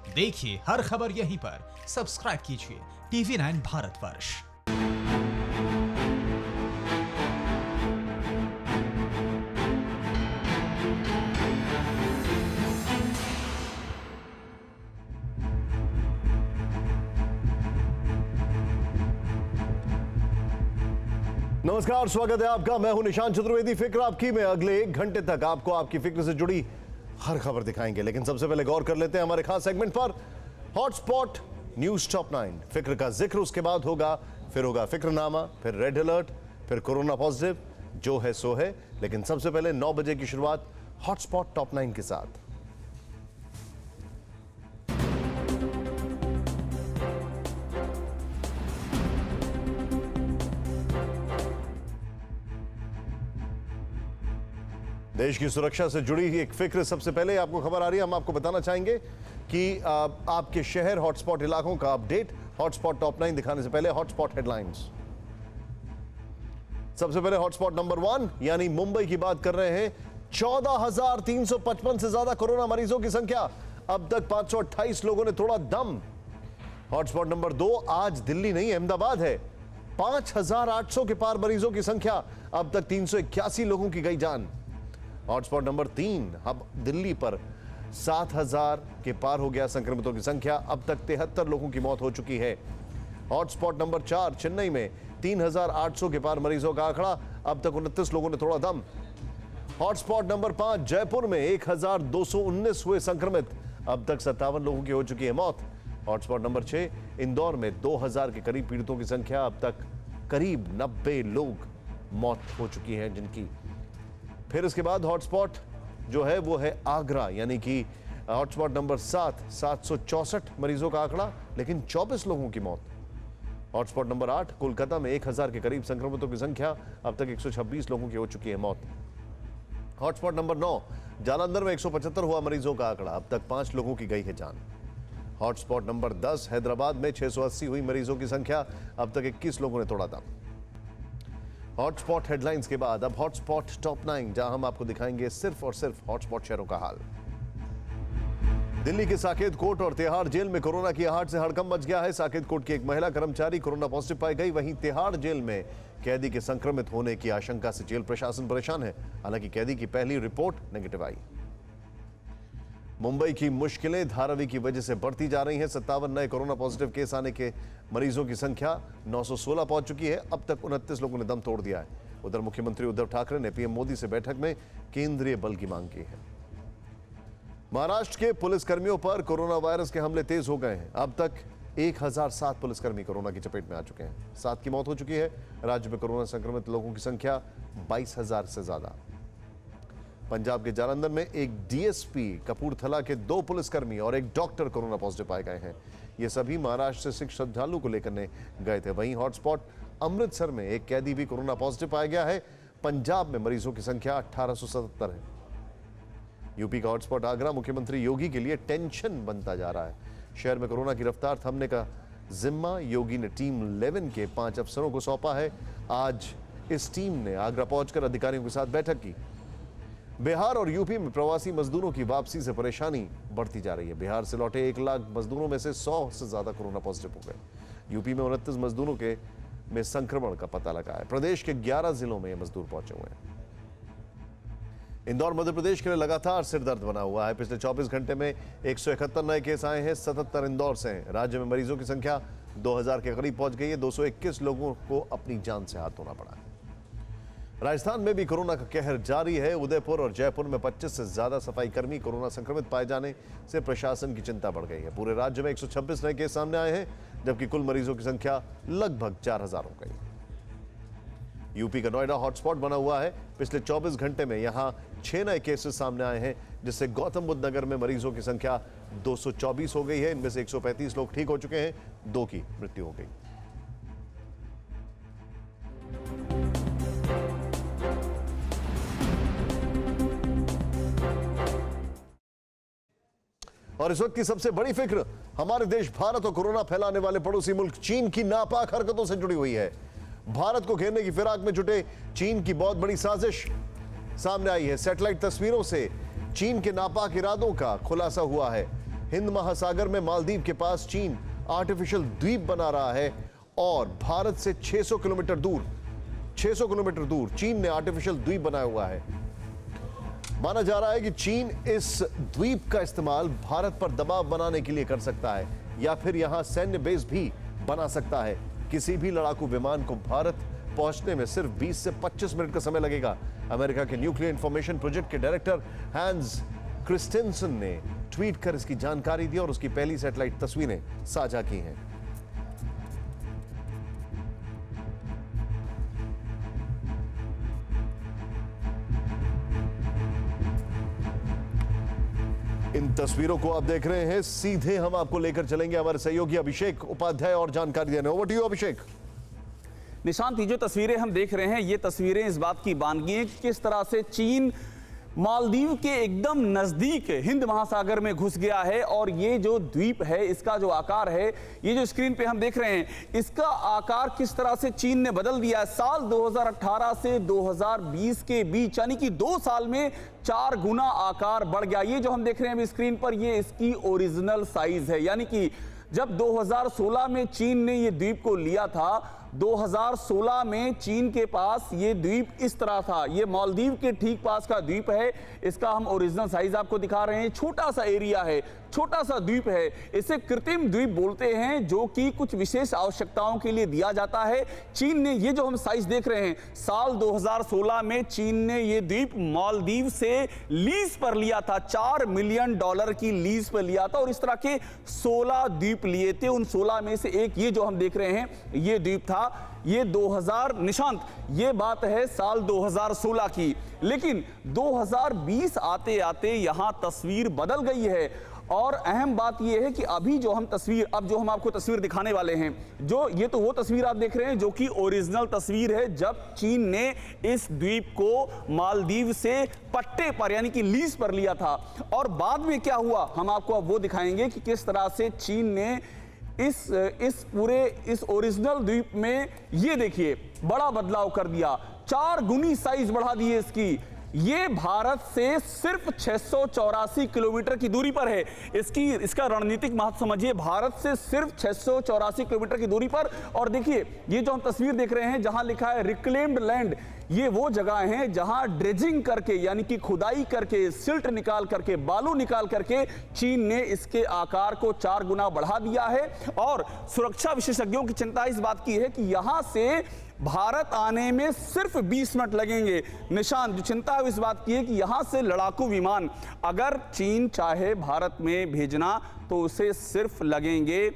देखिए हर खबर यहीं पर, सब्सक्राइब कीजिए TV9 भारतवर्ष। नमस्कार, स्वागत है आपका। मैं हूं निशांत चतुर्वेदी। फिक्र आपकी में अगले 1 घंटे तक आपको आपकी फिक्र से जुड़ी हर खबर दिखाएंगे, लेकिन सबसे पहले गौर कर लेते हैं हमारे खास सेगमेंट पर, हॉटस्पॉट न्यूज टॉप 9। फिक्र का जिक्र उसके बाद होगा, फिर होगा फिक्रनामा, फिर रेड अलर्ट, फिर कोरोना पॉजिटिव, जो है सो है। लेकिन सबसे पहले 9 बजे की शुरुआत हॉटस्पॉट टॉप 9 के साथ। देश की सुरक्षा से जुड़ी एक फिक्र सबसे पहले आपको खबर आ रही है। हम आपको बताना चाहेंगे कि आपके शहर हॉटस्पॉट इलाकों का अपडेट हॉटस्पॉट टॉप 9 दिखाने से पहले हॉटस्पॉट हेडलाइंस। सबसे पहले हॉटस्पॉट नंबर 1 यानी मुंबई की बात कर रहे हैं। 14,355 से ज्यादा कोरोना मरीजों की संख्या, अब तक 528 लोगों ने तोड़ा दम। हॉटस्पॉट नंबर 2 आज दिल्ली नहीं अहमदाबाद है। 5,800 के पार मरीजों की संख्या, अब तक 381 लोगों की गई जान। हॉटस्पॉट नंबर 3 अब दिल्ली पर 7,000 के पार हो गया संक्रमितों की संख्या, अब तक 73 लोगों की मौत हो चुकी है। हॉटस्पॉट नंबर 4 चेन्नई में 3,800 के पार मरीजों का आंकड़ा, अब तक 29 लोगों ने तोड़ा दम। हॉटस्पॉट नंबर 5 जयपुर में 1,219 हुए संक्रमित, अब तक 57 लोगों की हो चुकी है मौत। हॉटस्पॉट नंबर 6 इंदौर में 2,000 के करीब पीड़ितों की संख्या, अब तक करीब 90 लोग मौत हो चुकी है जिनकी। फिर इसके बाद हॉटस्पॉट जो है वो है आगरा, यानी कि हॉटस्पॉट नंबर 7 764 मरीजों का आंकड़ा, लेकिन 24 लोगों की मौत। हॉटस्पॉट नंबर 8 कोलकाता में 1,000 के करीब संक्रमितों की संख्या, अब तक 126 लोगों की हो चुकी है मौत। हॉटस्पॉट नंबर 9 जालंधर में 175 हुआ मरीजों का आंकड़ा, अब तक 5 लोगों की गई है जान। हॉटस्पॉट नंबर 10 हैदराबाद में 680 हुई मरीजों की संख्या, अब तक 21 लोगों ने तोड़ा दम। हॉटस्पॉट हेडलाइंस के बाद अब हॉटस्पॉट टॉप 9, जहां हम आपको दिखाएंगे सिर्फ और सिर्फ हॉटस्पॉट शहरों का हाल। दिल्ली के साकेत कोर्ट और तिहाड़ जेल में कोरोना की आहट से हड़कंप मच गया है। साकेत कोर्ट की एक महिला कर्मचारी कोरोना पॉजिटिव पाई गई, वहीं तिहाड़ जेल में कैदी के संक्रमित होने की आशंका से जेल प्रशासन परेशान है। हालांकि कैदी की पहली रिपोर्ट नेगेटिव आई। मुंबई की मुश्किलें धारावी की वजह से बढ़ती जा रही हैं। 57 नए कोरोना पॉजिटिव केस आने के मरीजों की संख्या 916 पहुंच चुकी है, अब तक 29 लोगों ने दम तोड़ दिया है। उधर मुख्यमंत्री उद्धव ठाकरे ने पीएम मोदी से बैठक में केंद्रीय बल की मांग की है। महाराष्ट्र के पुलिसकर्मियों पर कोरोना वायरस के हमले तेज हो गए हैं। अब तक 1007 पुलिसकर्मी कोरोना की चपेट में आ चुके हैं, 7 की मौत हो चुकी है। राज्य में कोरोना संक्रमित लोगों की संख्या 22,000 से ज्यादा। पंजाब के जालंधर में एक डीएसपी, कपूरथला के 2 पुलिसकर्मी और एक डॉक्टर कोरोना पॉजिटिव पाए गए हैं। ये सभी महाराष्ट्र से सिख श्रद्धालु को लेकर गए थे। वहीं हॉटस्पॉट अमृतसर में एक कैदी भी कोरोना पॉजिटिव पाया गया है। पंजाब में मरीजों की संख्या 1877 है। यूपी का हॉटस्पॉट आगरा मुख्यमंत्री योगी के लिए टेंशन बनता जा रहा है। शहर में कोरोना की रफ्तार थमने का जिम्मा योगी ने टीम 11 के 5 अफसरों को सौंपा है। आज इस टीम ने आगरा पहुंचकर अधिकारियों के साथ बैठक की। बिहार और यूपी में प्रवासी मजदूरों की वापसी से परेशानी बढ़ती जा रही है। बिहार से लौटे 1 लाख मजदूरों में से 100 से ज्यादा कोरोना पॉजिटिव हो गए। यूपी में 29 मजदूरों में संक्रमण का पता लगा है। प्रदेश के 11 जिलों में ये मजदूर पहुंचे हुए हैं। इंदौर मध्य प्रदेश के लिए लगातार सिरदर्द बना हुआ है। पिछले 24 घंटे में 171 नए केस आए हैं, 77 इंदौर से हैं। राज्य में मरीजों की संख्या 2000 के करीब पहुंच गई है। 221 लोगों को अपनी जान से हाथ धोना पड़ा है। राजस्थान में भी कोरोना का कहर जारी है। उदयपुर और जयपुर में 25 से ज्यादा सफाई कर्मी कोरोना संक्रमित पाए जाने से प्रशासन की चिंता बढ़ गई है। पूरे राज्य में 126 नए केस सामने आए हैं, जबकि कुल मरीजों की संख्या लगभग 4,000 हो गई। यूपी का नोएडा हॉटस्पॉट बना हुआ है। पिछले 24 घंटे में यहां 6 नए केसेस सामने आए हैं, जिससे गौतम बुद्ध नगर में मरीजों की संख्या 224 हो गई है। इनमें से 135 लोग ठीक हो चुके हैं, 2 की मृत्यु हो गई। और इस वक्त की सबसे बड़ी फिक्र हमारे देश भारत और कोरोना फैलाने वाले पड़ोसी मुल्क चीन की नापाक हरकतों से जुड़ी हुई है। भारत को घेरने की फिराक में जुटे चीन की बहुत बड़ी साजिश सामने आई है। सैटेलाइट तस्वीरों से चीन के नापाक इरादों का खुलासा हुआ है। हिंद महासागर में मालदीव के पास चीन आर्टिफिशियल द्वीप बना रहा है और भारत से 600 किलोमीटर दूर चीन ने आर्टिफिशियल द्वीप बनाया हुआ है। माना जा रहा है कि चीन इस द्वीप का इस्तेमाल भारत पर दबाव बनाने के लिए कर सकता है या फिर यहां सैन्य बेस भी बना सकता है। किसी भी लड़ाकू विमान को भारत पहुंचने में सिर्फ 20 से 25 मिनट का समय लगेगा। अमेरिका के न्यूक्लियर इंफॉर्मेशन प्रोजेक्ट के डायरेक्टर हैंस क्रिस्टेंसन ने ट्वीट कर इसकी जानकारी दी और उसकी पहली सैटेलाइट तस्वीरें साझा की हैं। इन तस्वीरों को आप देख रहे हैं, सीधे हम आपको लेकर चलेंगे हमारे सहयोगी अभिषेक उपाध्याय और जानकारी देने। ओवर टू यू अभिषेक। निशांत, ये जो तस्वीरें हम देख रहे हैं, ये तस्वीरें इस बात की बानगी हैं कि किस तरह से चीन मालदीव के एकदम नजदीक हिंद महासागर में घुस गया है और ये जो द्वीप है, इसका जो आकार है, ये जो स्क्रीन पे हम देख रहे हैं, इसका आकार किस तरह से चीन ने बदल दिया है। साल 2018 से 2020 के बीच, यानी कि 2 साल में 4 गुना आकार बढ़ गया। ये जो हम देख रहे हैं स्क्रीन पर, ये इसकी ओरिजिनल साइज है। यानी कि जब 2016 में चीन ने ये द्वीप को लिया था, 2016 में चीन के पास ये द्वीप इस तरह था। ये मालदीव के ठीक पास का द्वीप है। इसका हम ओरिजिनल साइज आपको दिखा रहे हैं। छोटा सा एरिया है, छोटा सा द्वीप है। इसे कृत्रिम द्वीप बोलते हैं, जो कि कुछ विशेष आवश्यकताओं के लिए दिया जाता है। चीन ने ये जो हम साइज देख रहे हैं, साल 2016 में चीन ने ये द्वीप मालदीव से लीज पर लिया था। $4 मिलियन की लीज पर लिया था और इस तरह के 16 द्वीप लिए थे। उन 16 में से एक ये जो हम देख रहे हैं, ये द्वीप था। ये 2000 निशांत, ये बात है साल 2016 की। लेकिन 2020 आते आते यहां तस्वीर बदल गई है और अहम बात यह है कि अभी जो हम आपको तस्वीर दिखाने वाले हैं, ये तो वो तस्वीर आप देख रहे हैं जो कि ओरिजिनल तस्वीर है जब चीन ने इस द्वीप को मालदीव से पट्टे पर यानी कि लीज पर लिया था। और बाद में क्या हुआ, हम आपको अब वो दिखाएंगे कि किस तरह से चीन ने इस ओरिजिनल द्वीप में, ये देखिए, बड़ा बदलाव कर दिया। 4 गुनी साइज बढ़ा दी है इसकी। ये भारत से सिर्फ 684 किलोमीटर की दूरी पर है। इसका रणनीतिक महत्व समझिए, भारत से सिर्फ 684 किलोमीटर की दूरी पर। और देखिए, ये जो हम तस्वीर देख रहे हैं जहां लिखा है रिक्लेम्ड लैंड, ये वो जगह हैं जहां ड्रेजिंग करके, यानी कि खुदाई करके, सिल्ट निकाल करके, बालू निकाल करके चीन ने इसके आकार को 4 गुना बढ़ा दिया है। और सुरक्षा विशेषज्ञों की चिंता इस बात की है कि यहां से भारत आने में सिर्फ 20 मिनट लगेंगे। निशांत, जो चिंता है इस बात की है कि यहां से लड़ाकू विमान अगर चीन चाहे भारत में भेजना तो उसे सिर्फ लगेंगे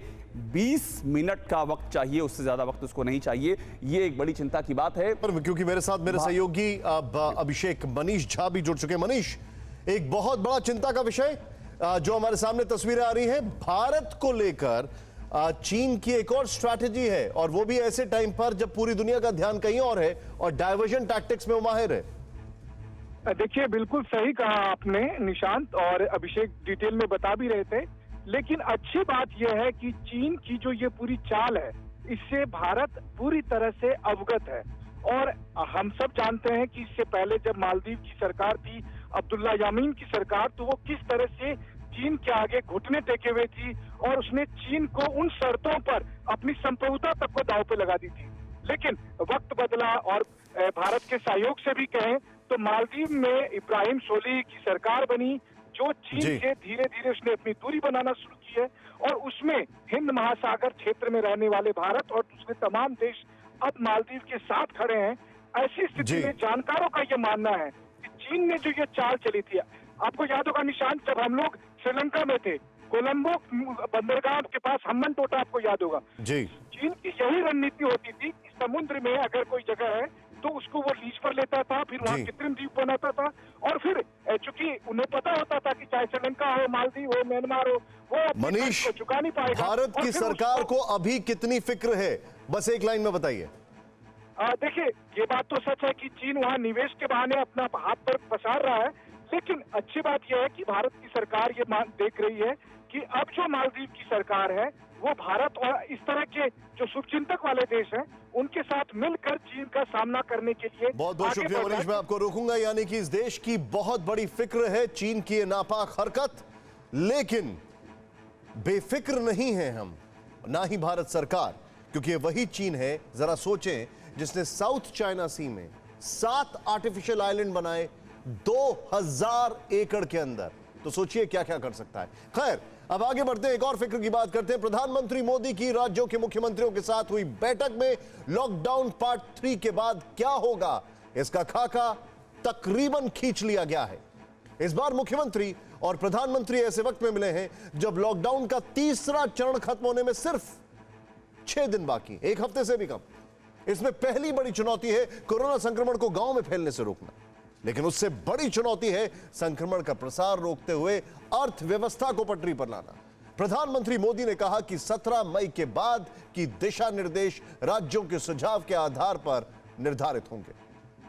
20 मिनट का वक्त चाहिए, उससे ज्यादा वक्त उसको नहीं चाहिए। ये एक बड़ी चिंता की बात है। पर क्योंकि मेरे साथ मेरे सहयोगी अभिषेक मनीष झा भी जुड़ चुके हैं। मनीष, एक बहुत बड़ा चिंता का विषय जो हमारे सामने तस्वीरें आ रही हैं, भारत को लेकर चीन की एक और स्ट्रैटेजी है और वो भी ऐसे टाइम पर जब पूरी दुनिया का ध्यान कहीं और है और डाइवर्जन टैक्टिक्स में वो माहिर है। देखिए, बिल्कुल सही कहा आपने निशांत, और अभिषेक डिटेल में बता भी रहे थे। लेकिन अच्छी बात यह है कि चीन की जो ये पूरी चाल है, इससे भारत पूरी तरह से अवगत है। और हम सब जानते हैं कि इससे पहले जब मालदीव की सरकार थी, अब्दुल्ला यामीन की सरकार, तो वो किस तरह से चीन के आगे घुटने टेके हुए थी और उसने चीन को उन शर्तों पर अपनी संप्रभुता तक को दांव पे लगा दी थी। लेकिन वक्त बदला और भारत के सहयोग से भी कहें तो मालदीव में इब्राहिम सोलिह की सरकार बनी, जो चीन से धीरे धीरे उसने अपनी दूरी बनाना शुरू की है। और उसमें हिंद महासागर क्षेत्र में रहने वाले भारत और दूसरे तमाम देश अब मालदीव के साथ खड़े हैं। ऐसी स्थिति में जानकारों का यह मानना है कि चीन ने जो ये चाल चली थी, आपको याद होगा निशांत, जब हम लोग श्रीलंका में थे, कोलंबो बंदरगाह के पास हम्मन टोटा, आपको याद होगा जी। चीन की यही रणनीति होती थी कि समुद्र में अगर कोई जगह है तो उसको वो लीज पर लेता था, फिर वहाँ कृत्रिम द्वीप बनाता था। और फिर चूंकि उन्हें पता होता था कि चाहे श्रीलंका हो, मालदीव हो, म्यांमार हो, वो मनीष, चुका नहीं पाएगा। भारत की सरकार को अभी कितनी फिक्र है, बस एक लाइन में बताइए। देखिए, ये बात तो सच है कि चीन वहाँ निवेश के बहाने अपना हाथ पर पसार रहा है। लेकिन अच्छी बात यह है कि भारत की सरकार ये देख रही है कि अब जो मालदीव की सरकार है वो भारत और इस तरह के जो शुभचिंतक वाले देश हैं उनके साथ मिलकर चीन का सामना करने के लिए। बहुत बहुत शुक्रिया मनीष, मैं आपको रोकूंगा। यानी कि इस देश की बहुत बड़ी फिक्र है चीन की ये नापाक हरकत, लेकिन बेफिक्र नहीं हैं हम, ना ही भारत सरकार, क्योंकि ये वही चीन है, जरा सोचें, जिसने साउथ चाइना सी में 7 आर्टिफिशियल आइलैंड बनाए 2000 एकड़ के अंदर। तो सोचिए क्या क्या कर सकता है। खैर, अब आगे बढ़ते हैं, एक और फिक्र की बात करते हैं। प्रधानमंत्री मोदी की राज्यों के मुख्यमंत्रियों के साथ हुई बैठक में लॉकडाउन पार्ट 3 के बाद क्या होगा, इसका खाका तकरीबन खींच लिया गया है। इस बार मुख्यमंत्री और प्रधानमंत्री ऐसे वक्त में मिले हैं जब लॉकडाउन का तीसरा चरण खत्म होने में सिर्फ 6 दिन बाकी, एक हफ्ते से भी कम। इसमें पहली बड़ी चुनौती है कोरोना संक्रमण को गांव में फैलने से रोकना, लेकिन उससे बड़ी चुनौती है संक्रमण का प्रसार रोकते हुए अर्थव्यवस्था को पटरी पर लाना। प्रधानमंत्री मोदी ने कहा कि 17 मई के बाद की दिशा निर्देश राज्यों के सुझाव के आधार पर निर्धारित होंगे।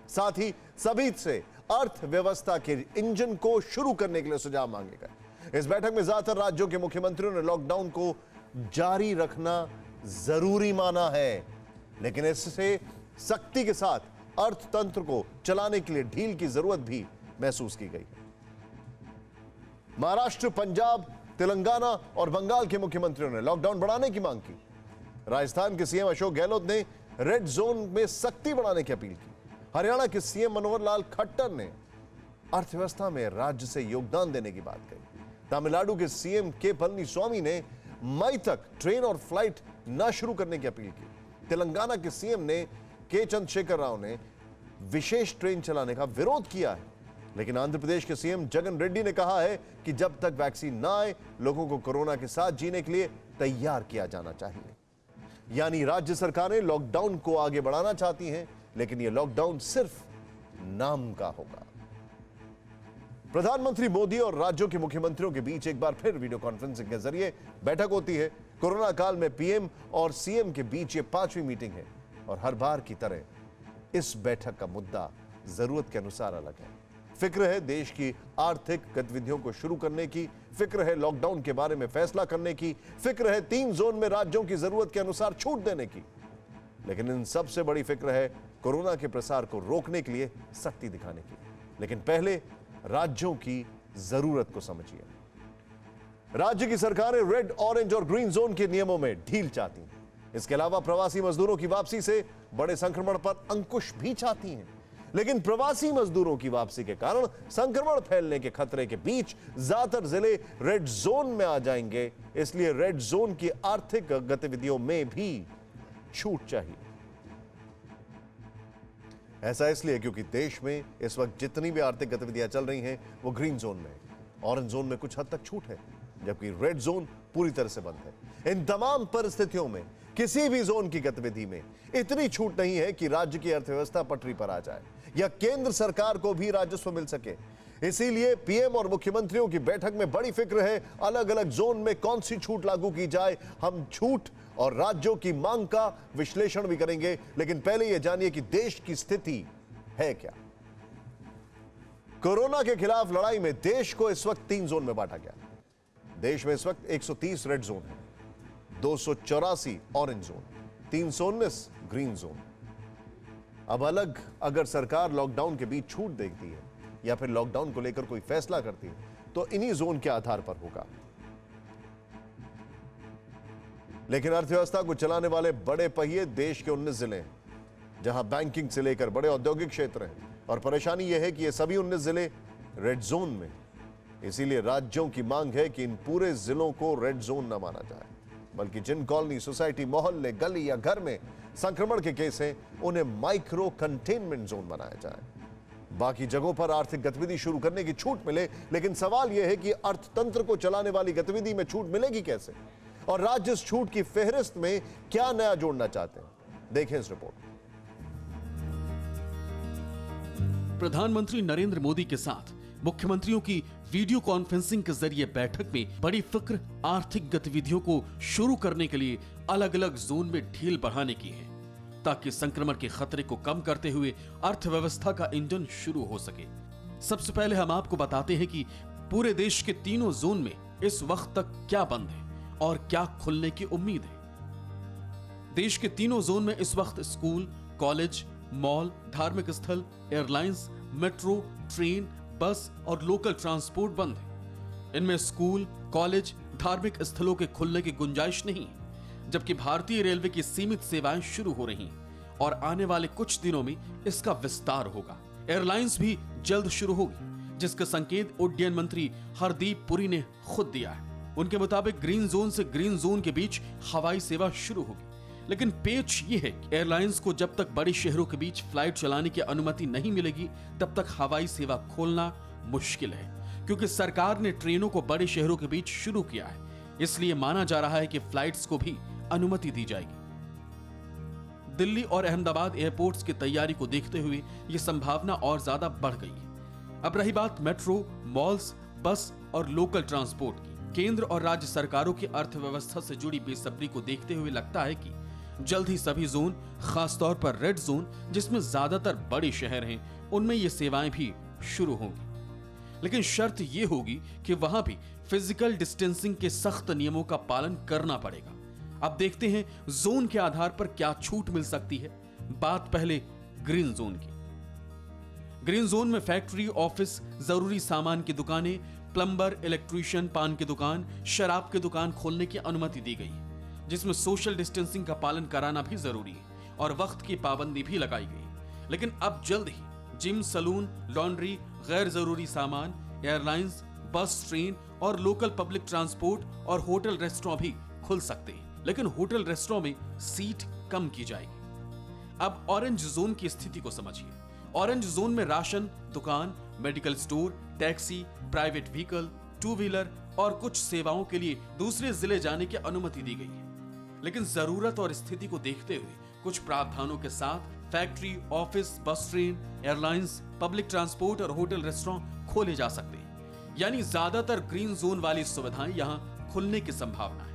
साथ ही सभी से अर्थव्यवस्था के इंजन को शुरू करने के लिए सुझाव मांगे गए। इस बैठक में ज्यादातर राज्यों के मुख्यमंत्रियों ने लॉकडाउन को जारी रखना जरूरी माना है, लेकिन इससे सख्ती के साथ अर्थतंत्र को चलाने के लिए ढील की जरूरत भी महसूस की गई है। महाराष्ट्र, पंजाब, तेलंगाना और बंगाल के मुख्यमंत्रियों ने लॉकडाउन बढ़ाने की मांग की। राजस्थान के सीएम अशोक गहलोत ने रेड जोन में सख्ती बढ़ाने की अपील की। हरियाणा के सीएम मनोहर लाल खट्टर ने अर्थव्यवस्था में राज्य से योगदान देने की बात कही। तमिलनाडु के सीएम के पलनीस्वामी ने मई तक ट्रेन और फ्लाइट न शुरू करने की अपील की। तेलंगाना के सीएम ने के चंद्रशेखर राव ने विशेष ट्रेन चलाने का विरोध किया है, लेकिन आंध्र प्रदेश के सीएम जगन रेड्डी ने कहा है कि जब तक वैक्सीन ना आए, लोगों को कोरोना के साथ जीने के लिए तैयार किया जाना चाहिए। यानी राज्य सरकारें लॉकडाउन को आगे बढ़ाना चाहती हैं, लेकिन यह लॉकडाउन सिर्फ नाम का होगा। प्रधानमंत्री मोदी और राज्यों के मुख्यमंत्रियों के बीच एक बार फिर वीडियो कॉन्फ्रेंसिंग के जरिए बैठक होती है। कोरोना काल में पीएम और सीएम के बीच ये 5वीं मीटिंग है और हर बार की तरह इस बैठक का मुद्दा जरूरत के अनुसार अलग है। फिक्र है देश की आर्थिक गतिविधियों को शुरू करने की, फिक्र है लॉकडाउन के बारे में फैसला करने की, फिक्र है 3 जोन में राज्यों की जरूरत के अनुसार छूट देने की, लेकिन इन सबसे बड़ी फिक्र है कोरोना के प्रसार को रोकने के लिए सख्ती दिखाने की। लेकिन पहले राज्यों की जरूरत को समझिए। राज्य की सरकारें रेड, ऑरेंज और ग्रीन जोन के नियमों में ढील चाहती हैं। इसके अलावा प्रवासी मजदूरों की वापसी से बड़े संक्रमण पर अंकुश भी चाहती हैं। लेकिन प्रवासी मजदूरों की वापसी के कारण संक्रमण फैलने के खतरे के बीच ज्यादातर जिले रेड जोन में आ जाएंगे, इसलिए रेड जोन की आर्थिक गतिविधियों में भी छूट चाहिए। ऐसा इसलिए क्योंकि देश में इस वक्त जितनी भी आर्थिक गतिविधियां चल रही हैं वो ग्रीन जोन में है। ऑरेंज जोन में कुछ हद तक छूट है, जबकि रेड जोन पूरी तरह से बंद है। इन तमाम परिस्थितियों में किसी भी जोन की गतिविधि में इतनी छूट नहीं है कि राज्य की अर्थव्यवस्था पटरी पर आ जाए या केंद्र सरकार को भी राजस्व मिल सके। इसीलिए पीएम और मुख्यमंत्रियों की बैठक में बड़ी फिक्र है अलग अलग जोन में कौन सी छूट लागू की जाए। हम छूट और राज्यों की मांग का विश्लेषण भी करेंगे, लेकिन पहले यह जानिए कि देश की स्थिति है क्या। कोरोना के खिलाफ लड़ाई में देश को इस वक्त 3 जोन में बांटा गया। देश में इस वक्त 130 रेड जोन है, 284 ऑरेंज जोन, 319 ग्रीन जोन। अब अलग अगर सरकार लॉकडाउन के बीच छूट देती है या फिर लॉकडाउन को लेकर कोई फैसला करती है तो इन्हीं जोन के आधार पर होगा। लेकिन अर्थव्यवस्था को चलाने वाले बड़े पहिए देश के 19 जिले हैं, जहां बैंकिंग से लेकर बड़े औद्योगिक क्षेत्र हैं, और परेशानी यह है कि ये सभी 19 जिले रेड जोन में। इसीलिए राज्यों की मांग है कि इन पूरे जिलों को रेड जोन न माना जाए, बल्कि जिन कॉलोनी, सोसाइटी, मोहल्ले, गली या घर में संक्रमण के केस हैं उन्हें माइक्रो कंटेनमेंट जोन बनाया जाए। बाकी जगहों पर आर्थिक गतिविधि शुरू करने की छूट मिले, लेकिन सवाल यह है कि अर्थतंत्र को चलाने वाली गतिविधि में छूट मिलेगी कैसे, और राज्य इस छूट की फेहरिस्त में क्या नया जोड़ना चाहते हैं। देखें इस रिपोर्ट। प्रधानमंत्री नरेंद्र मोदी के साथ मुख्यमंत्रियों की वीडियो कॉन्फ्रेंसिंग के जरिए बैठक में बड़ी फिक्र आर्थिक गतिविधियों को शुरू करने के लिए अलग अलग जोन में ढील बढ़ाने की है, ताकि संक्रमण के खतरे को कम करते हुए अर्थव्यवस्था का इंजन शुरू हो सके। सबसे पहले हम आपको बताते हैं कि पूरे देश के तीनों जोन में इस वक्त तक क्या बंद है और क्या खुलने की उम्मीद है। देश के तीनों जोन में इस वक्त स्कूल, कॉलेज, मॉल, धार्मिक स्थल, एयरलाइंस, मेट्रो, ट्रेन, बस और लोकल ट्रांसपोर्ट बंद है। इनमें स्कूल, कॉलेज, धार्मिक स्थलों के खुलने की गुंजाइश नहीं है, जबकि भारतीय रेलवे की सीमित सेवाएं शुरू हो रही हैं और आने वाले कुछ दिनों में इसका विस्तार होगा। एयरलाइंस भी जल्द शुरू होगी, जिसका संकेत उड्डयन मंत्री हरदीप पुरी ने खुद दिया है। उनके मुताबिक ग्रीन जोन से ग्रीन जोन के बीच हवाई सेवा शुरू होगी, लेकिन पेच ये है कि एयरलाइंस को जब तक बड़े शहरों के बीच फ्लाइट चलाने की अनुमति नहीं मिलेगी, तब तक हवाई सेवा खोलना मुश्किल है, क्योंकि सरकार ने ट्रेनों को बड़े शहरों के बीच शुरू किया है। इसलिए माना जा रहा है कि फ्लाइट्स को भी अनुमति दी जाएगी। दिल्ली और अहमदाबाद एयरपोर्ट्स की तैयारी को देखते हुए यह संभावना और ज्यादा बढ़ गई है। अब रही बात मेट्रो, मॉल्स, बस और लोकल ट्रांसपोर्ट की, केंद्र और राज्य सरकारों की अर्थव्यवस्था से जुड़ी बेसब्री को देखते हुए लगता है कि जल्द ही सभी जोन, खासतौर पर रेड जोन जिसमें ज्यादातर बड़े शहर हैं, उनमें ये सेवाएं भी शुरू होंगी। लेकिन शर्त ये होगी कि वहां भी फिजिकल डिस्टेंसिंग के सख्त नियमों का पालन करना पड़ेगा। अब देखते हैं जोन के आधार पर क्या छूट मिल सकती है। बात पहले ग्रीन जोन की। ग्रीन जोन में फैक्ट्री, ऑफिस, जरूरी सामान की दुकानें, प्लम्बर, इलेक्ट्रीशियन, पान की दुकान, शराब की दुकान खोलने की अनुमति दी गई है, जिसमें सोशल डिस्टेंसिंग का पालन कराना भी जरूरी है और वक्त की पाबंदी भी लगाई गई। लेकिन अब जल्द ही जिम, सलून, लॉन्ड्री, गैर जरूरी सामान, एयरलाइंस, बस, ट्रेन और लोकल पब्लिक ट्रांसपोर्ट और होटल, रेस्टोरेंट भी खुल सकते हैं। लेकिन होटल, रेस्टोरेंट में सीट कम की जाएगी। अब ऑरेंज जोन की स्थिति को समझिए। ऑरेंज जोन में राशन दुकान, medical store, taxi, private vehicle, two wheeler और कुछ सेवाओं के लिए दूसरे जिले जाने की अनुमति दी गई है। लेकिन जरूरत और स्थिति को देखते हुए कुछ प्रावधानों के साथ फैक्ट्री, ऑफिस, बस, ट्रेन, एयरलाइंस, पब्लिक ट्रांसपोर्ट और होटल, रेस्टोरेंट खोले जा सकते हैं। यानी ज्यादातर ग्रीन जोन वाली सुविधाएं यहां खुलने की संभावना है।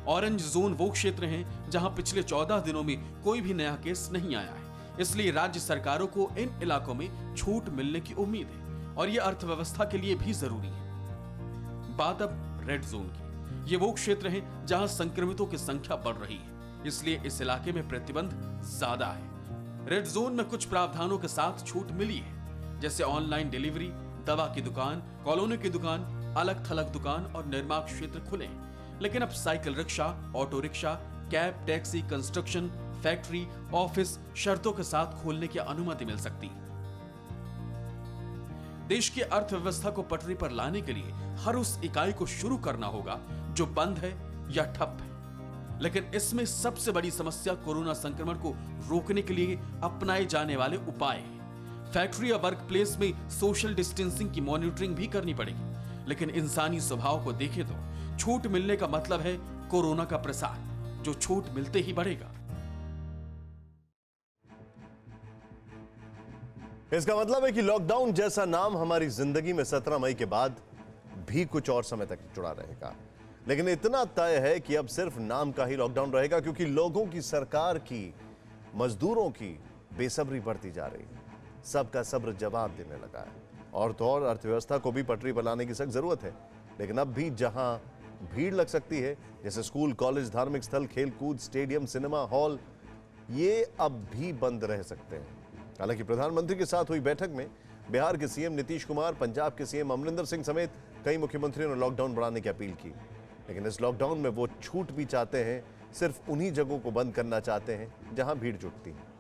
ऑरेंज जोन वो क्षेत्र हैं जहां पिछले 14 दिनों में कोई भी नया केस नहीं आया है, इसलिए राज्य सरकारों को इन इलाकों में छूट मिलने की उम्मीद है और यह अर्थव्यवस्था के लिए भी जरूरी है। बात अब रेड जोन की। ये वो क्षेत्र हैं जहां संक्रमितों की संख्या बढ़ रही है, इसलिए इस इलाके में प्रतिबंध ज्यादा है। रेड जोन में कुछ प्रावधानों के साथ छूट मिली है, जैसे ऑनलाइन डिलीवरी, दवा की दुकान, कॉलोनी की दुकान, अलग थलग दुकान और निर्माण क्षेत्र खुले हैं। लेकिन अब cycle rickshaw, auto rickshaw, cab, taxi, construction, factory, office शर्तों के साथ खोलने की अनुमति मिल सकती है। देश की अर्थव्यवस्था को पटरी पर लाने के लिए हर उस इकाई को शुरू करना होगा जो बंद है या ठप है। लेकिन इसमें सबसे बड़ी समस्या कोरोना संक्रमण को रोकने के लिए अपनाए जाने वाले उपाय हैं। फैक्ट्री या वर्क प्लेस में सोशल डिस्टेंसिंग की मॉनिटरिंग भी करनी पड़ेगी। लेकिन इंसानी स्वभाव को देखें तो छूट मिलने का मतलब है कोरोना का प्रसार, जो छूट मिलते ही बढ़ेगा। इसका मतलब है कि लॉकडाउन जैसा नाम हमारी जिंदगी में 17 मई के बाद भी कुछ और समय तक जुड़ा रहेगा। लेकिन इतना तय है कि अब सिर्फ नाम का ही लॉकडाउन रहेगा, क्योंकि लोगों की, सरकार की, मजदूरों की बेसब्री बढ़ती जा रही है। सबका सब्र जवाब देने लगा है। और तो और अर्थव्यवस्था को भी पटरी पर लाने की सख्त जरूरत है। लेकिन अब भी जहां भीड़ लग सकती है, जैसे स्कूल, कॉलेज, धार्मिक स्थल, खेल कूद, स्टेडियम, सिनेमा हॉल, ये अब भी बंद रह सकते हैं। हालांकि प्रधानमंत्री के साथ हुई बैठक में बिहार के सीएम नीतीश कुमार, पंजाब के सीएम अमरिंदर सिंह समेत कई मुख्यमंत्रियों ने लॉकडाउन बढ़ाने की अपील की। लेकिन इस लॉकडाउन में वो छूट भी चाहते हैं, सिर्फ उन्हीं जगहों को बंद करना चाहते हैं जहां भीड़ जुटती है।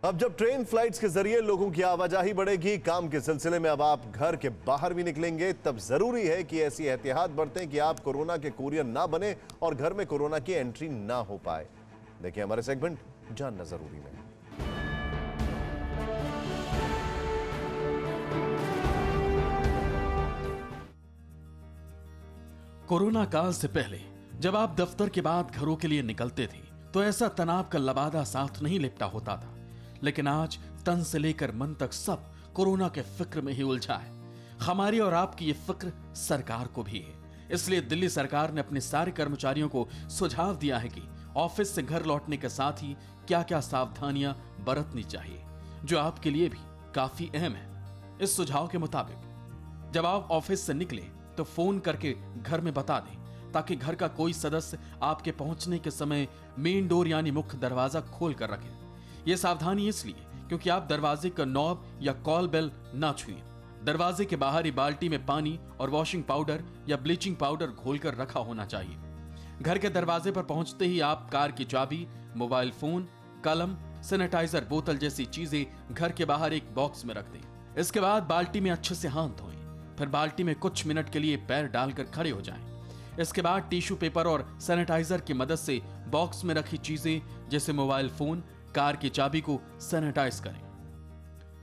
अब जब ट्रेन, फ्लाइट्स के जरिए लोगों की आवाजाही बढ़ेगी, काम के सिलसिले में अब आप घर के बाहर भी निकलेंगे, तब जरूरी है कि ऐसी एहतियात बरतें कि आप कोरोना के कोरियर ना बने और घर में कोरोना की एंट्री ना हो पाए। देखिए हमारे सेगमेंट जानना जरूरी में। कोरोना काल से पहले जब आप दफ्तर के बाद घरों के लिए निकलते थे, तो ऐसा तनाव का लबादा साथ नहीं लिपटा होता था। लेकिन आज तन से लेकर मन तक सब कोरोना के फिक्र में ही उलझा है। हमारी और आपकी ये फिक्र सरकार को भी है। इसलिए दिल्ली सरकार ने अपने सारे कर्मचारियों को सुझाव दिया है कि ऑफिस से घर लौटने के साथ ही क्या क्या सावधानियां बरतनी चाहिए, जो आपके लिए भी काफी अहम है। इस सुझाव के मुताबिक जब आप ऑफिस से निकले तो फोन करके घर में बता दें, ताकि घर का कोई सदस्य आपके पहुंचने के समय मेन डोर यानी मुख्य दरवाजा खोल कर रखे। यह सावधानी इसलिए क्योंकि आप दरवाजे का नॉब या कॉल बेल ना छुएं। दरवाजे के बाहरी बाल्टी में पानी और वॉशिंग पाउडर या ब्लीचिंग पाउडर घोलकर रखा होना चाहिए। घर के दरवाजे पर पहुंचते ही आप कार की चाबी, मोबाइल फोन, कलम, सैनिटाइजर बोतल जैसी चीजें घर के बाहर एक बॉक्स में रख दें। इसके बाद बाल्टी में अच्छे से हाथ धोएं, फिर बाल्टी में कुछ मिनट के लिए पैर डालकर खड़े हो जाएं। इसके बाद टिश्यू पेपर और सैनिटाइजर की मदद से बॉक्स में रखी चीजें जैसे मोबाइल फोन, कार की चाबी को सैनिटाइज करें।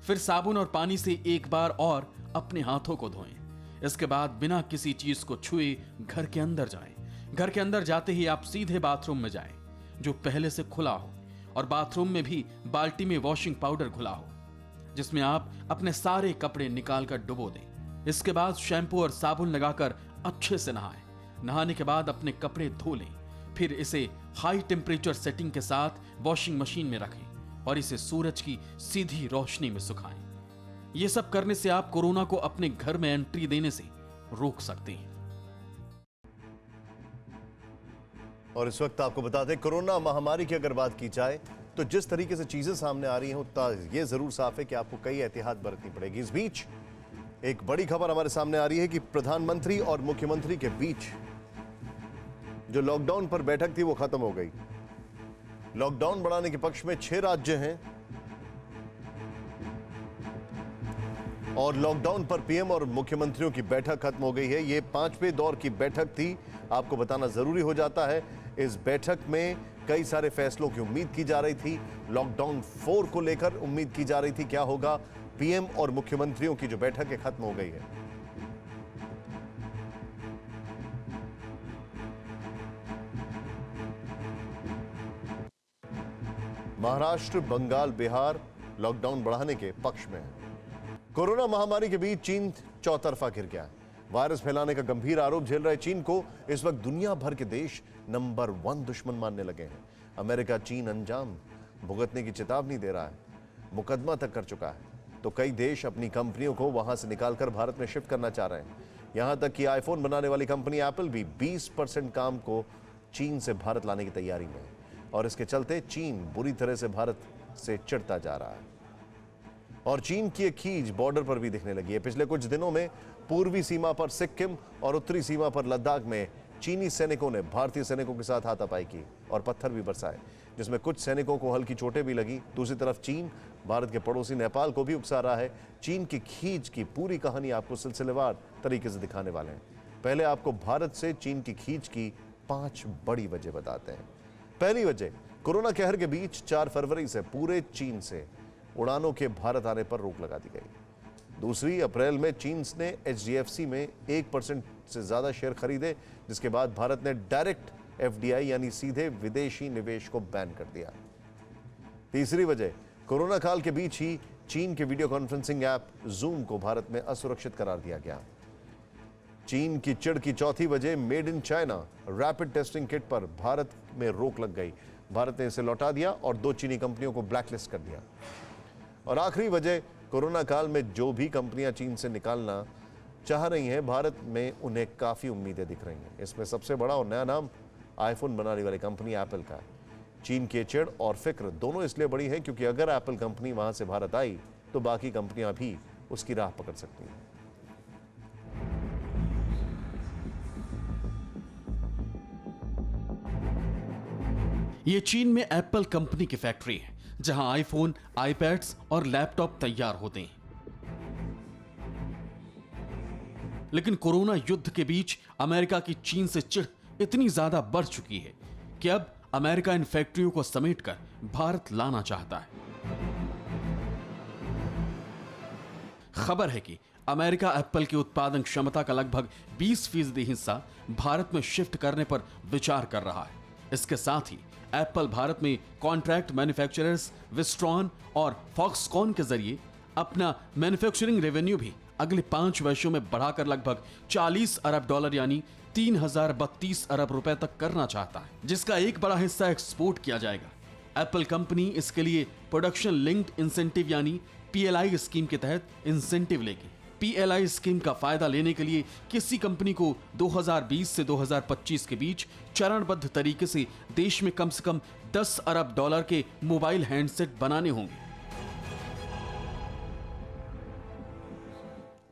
फिर साबुन और पानी से एक बार और अपने हाथों को धोएं। इसके बाद बिना किसी चीज को छुए घर के अंदर जाएं। घर के अंदर जाते ही आप सीधे बाथरूम में जाएं, जो पहले से खुला हो, और बाथरूम में भी बाल्टी में वॉशिंग पाउडर घुला हो, जिसमें आप अपने सारे कपड़े निकालकर डुबो दें। इसके बाद शैम्पू और साबुन लगाकर अच्छे से नहाएं। नहाने के बाद अपने कपड़े धो लें। फिर इसे हाई टेम्परेचर सेटिंग के साथ वॉशिंग मशीन में रखें और इसे सूरज की सीधी रोशनी में सुखाएं। ये सब करने से आप कोरोना को अपने घर में एंट्री देने से रोक सकते हैं। और इस वक्त आपको बता दें, कोरोना महामारी की अगर बात की जाए तो जिस तरीके से चीजें सामने आ रही हैं उतना यह जरूर साफ है कि आपको कई एहतियात बरतनी पड़ेगी। इस बीच एक बड़ी खबर हमारे सामने आ रही है कि प्रधानमंत्री और मुख्यमंत्री के बीच जो लॉकडाउन पर बैठक थी वो खत्म हो गई। लॉकडाउन बढ़ाने के पक्ष में 6 राज्य हैं और लॉकडाउन पर पीएम और मुख्यमंत्रियों की बैठक खत्म हो गई है। ये 5वें दौर की बैठक थी, आपको बताना जरूरी हो जाता है। इस बैठक में कई सारे फैसलों की उम्मीद की जा रही थी। लॉकडाउन 4 को लेकर उम्मीद की जा रही थी क्या होगा। पीएम और मुख्यमंत्रियों की जो बैठक है खत्म हो गई है। महाराष्ट्र, बंगाल, बिहार लॉकडाउन बढ़ाने के पक्ष में है। कोरोना महामारी के बीच चीन चौतरफा घिर गया है। वायरस फैलाने का गंभीर आरोप झेल रहे चीन को इस वक्त दुनिया भर के देश नंबर 1 दुश्मन मानने लगे हैं। अमेरिका चीन अंजाम भुगतने की चेतावनी दे रहा है, मुकदमा तक कर चुका है। तो कई देश अपनी कंपनियों को वहां से निकालकर भारत में शिफ्ट करना चाह रहे हैं। यहां तक कि आईफोन बनाने वाली कंपनी एप्पल भी 20% काम को चीन से भारत लाने की तैयारी में है और इसके चलते चीन बुरी तरह से भारत से चिढ़ता जा रहा है। और चीन की एक खींच बॉर्डर पर भी दिखने लगी है। पिछले कुछ दिनों में पूर्वी सीमा पर सिक्किम और उत्तरी सीमा पर लद्दाख में चीनी सैनिकों ने भारतीय सैनिकों के साथ हाथापाई की और पत्थर भी बरसाए, जिसमें कुछ सैनिकों को हल्की चोटें भी लगी। दूसरी तरफ चीन भारत के पड़ोसी नेपाल को भी उकसा रहा है। चीन की खींच की पूरी कहानी आपको सिलसिलेवार तरीके से दिखाने वाले हैं। पहले आपको भारत से चीन की खींच की 5 बड़ी वजह बताते हैं। पहली वजह, कोरोना कहर के बीच 4 फरवरी से पूरे चीन से उड़ानों के भारत आने पर रोक लगा दी गई। दूसरी, अप्रैल में चीन ने HDFC में 1% से ज्यादा शेयर खरीदे, जिसके बाद भारत ने डायरेक्ट FDI यानी सीधे विदेशी निवेश को बैन कर दिया। तीसरी वजह, कोरोना काल के बीच ही चीन के वीडियो कॉन्फ्रेंसिंग ऐप जूम को भारत में असुरक्षित करार दिया गया। चीन की चिढ़ की चौथी वजह, made in China rapid testing kit पर भारत में रोक लग गई। भारत ने इसे लौटा दिया और 2 चीनी कंपनियों को ब्लैकलिस्ट कर दिया। और आखिरी वजह, कोरोना काल में जो भी कंपनियां चीन से निकालना चाह रही हैं, भारत में उन्हें काफी उम्मीदें दिख रही हैं। इसमें सबसे बड़ा और नया नाम आईफोन बनाने वाली कंपनी एप्पल का है। चीन की चिढ़ और फिक्र दोनों इसलिए बड़ी है क्योंकि अगर एप्पल कंपनी वहां से भारत आई तो बाकी कंपनियां भी उसकी राह पकड़ सकती हैं। ये चीन में एप्पल कंपनी की फैक्ट्री है, जहां आईफोन, आईपैड्स और लैपटॉप तैयार होते हैं। लेकिन कोरोना युद्ध के बीच अमेरिका की चीन से चिढ़ इतनी ज्यादा बढ़ चुकी है कि अब अमेरिका इन फैक्ट्रियों को समेटकर भारत लाना चाहता है। खबर है कि अमेरिका एप्पल की उत्पादन क्षमता का लगभग 20% हिस्सा भारत में शिफ्ट करने पर विचार कर रहा है। इसके साथ ही एप्पल भारत में कॉन्ट्रैक्ट मैन्युफैक्चरर्स विस्ट्रॉन और फॉक्सकॉन के जरिए अपना मैन्युफैक्चरिंग रेवेन्यू भी अगले 5 वर्षों में बढ़ाकर लगभग $40 अरब यानी 3032 अरब रुपए तक करना चाहता है, जिसका एक बड़ा हिस्सा एक्सपोर्ट किया जाएगा। एप्पल कंपनी इसके लिए प्रोडक्शन लिंक्ड इंसेंटिव यानी PLI स्कीम के तहत इंसेंटिव लेगी। PLI स्कीम का फायदा लेने के लिए किसी कंपनी को 2020 से 2025 के बीच चरणबद्ध तरीके से देश में कम से कम $10 अरब के मोबाइल हैंडसेट बनाने होंगे।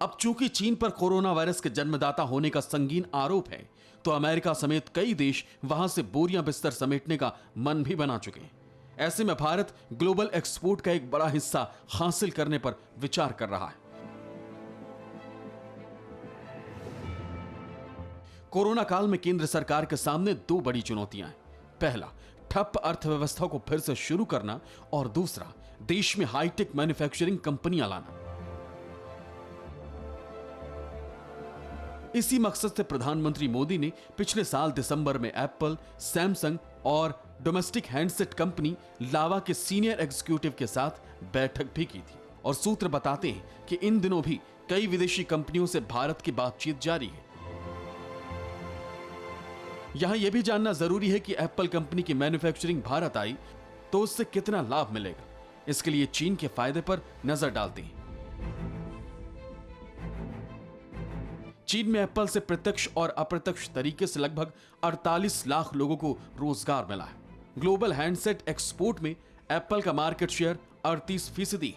अब चूंकि चीन पर कोरोना वायरस के जन्मदाता होने का संगीन आरोप है, तो अमेरिका समेत कई देश वहां से बोरियां बिस्तर समेटने का मन भी बना चुके हैं। ऐसे में भारत ग्लोबल एक्सपोर्ट का एक बड़ा हिस्सा हासिल करने पर विचार कर रहा है। कोरोना काल में केंद्र सरकार के सामने दो बड़ी चुनौतियां हैं। पहला, ठप अर्थव्यवस्था को फिर से शुरू करना, और दूसरा, देश में हाईटेक मैन्युफैक्चरिंग कंपनियां लाना। इसी मकसद से प्रधानमंत्री मोदी ने पिछले साल दिसंबर में एप्पल, सैमसंग और डोमेस्टिक हैंडसेट कंपनी लावा के सीनियर एग्जीक्यूटिव के साथ बैठक भी की थी। और सूत्र बताते हैं कि इन दिनों भी कई विदेशी कंपनियों से भारत की बातचीत जारी है। यहां यह भी जानना जरूरी है कि एप्पल कंपनी की मैन्युफैक्चरिंग भारत आई तो उससे कितना लाभ मिलेगा। इसके लिए चीन के फायदे पर नजर डालते हैं। चीन में एप्पल से प्रत्यक्ष और अप्रत्यक्ष तरीके से लगभग 48 लाख लोगों को रोजगार मिला है। ग्लोबल हैंडसेट एक्सपोर्ट में एप्पल का मार्केट शेयर 38%।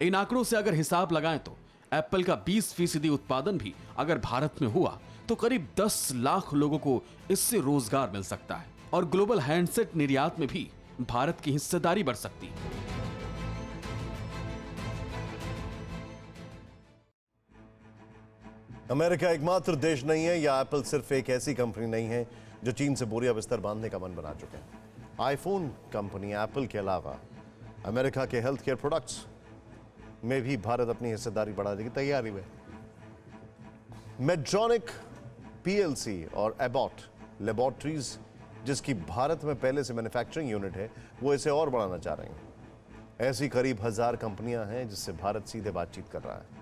इन आंकड़ों से अगर हिसाब लगाएं तो एप्पल का 20% उत्पादन भी अगर भारत में हुआ तो करीब 10 लाख लोगों को इससे रोजगार मिल सकता है और ग्लोबल हैंडसेट निर्यात में भी भारत की हिस्सेदारी बढ़ सकती है। अमेरिका एकमात्र देश नहीं है या एप्पल सिर्फ एक ऐसी कंपनी नहीं है जो चीन से बोरिया बिस्तर बांधने का मन बना चुके हैं। आईफोन कंपनी एप्पल के अलावा अमेरिका के हेल्थ केयर प्रोडक्ट्स में भी भारत अपनी हिस्सेदारी बढ़ाने की तैयारी में। मेडट्रॉनिक पीएलसी और एबॉट लेबोरेटरीज, जिसकी भारत में पहले से मैन्युफैक्चरिंग यूनिट है, वो इसे और बढ़ाना चाह रहे हैं। ऐसी करीब 1000 कंपनियां हैं जिससे भारत सीधे बातचीत कर रहा है।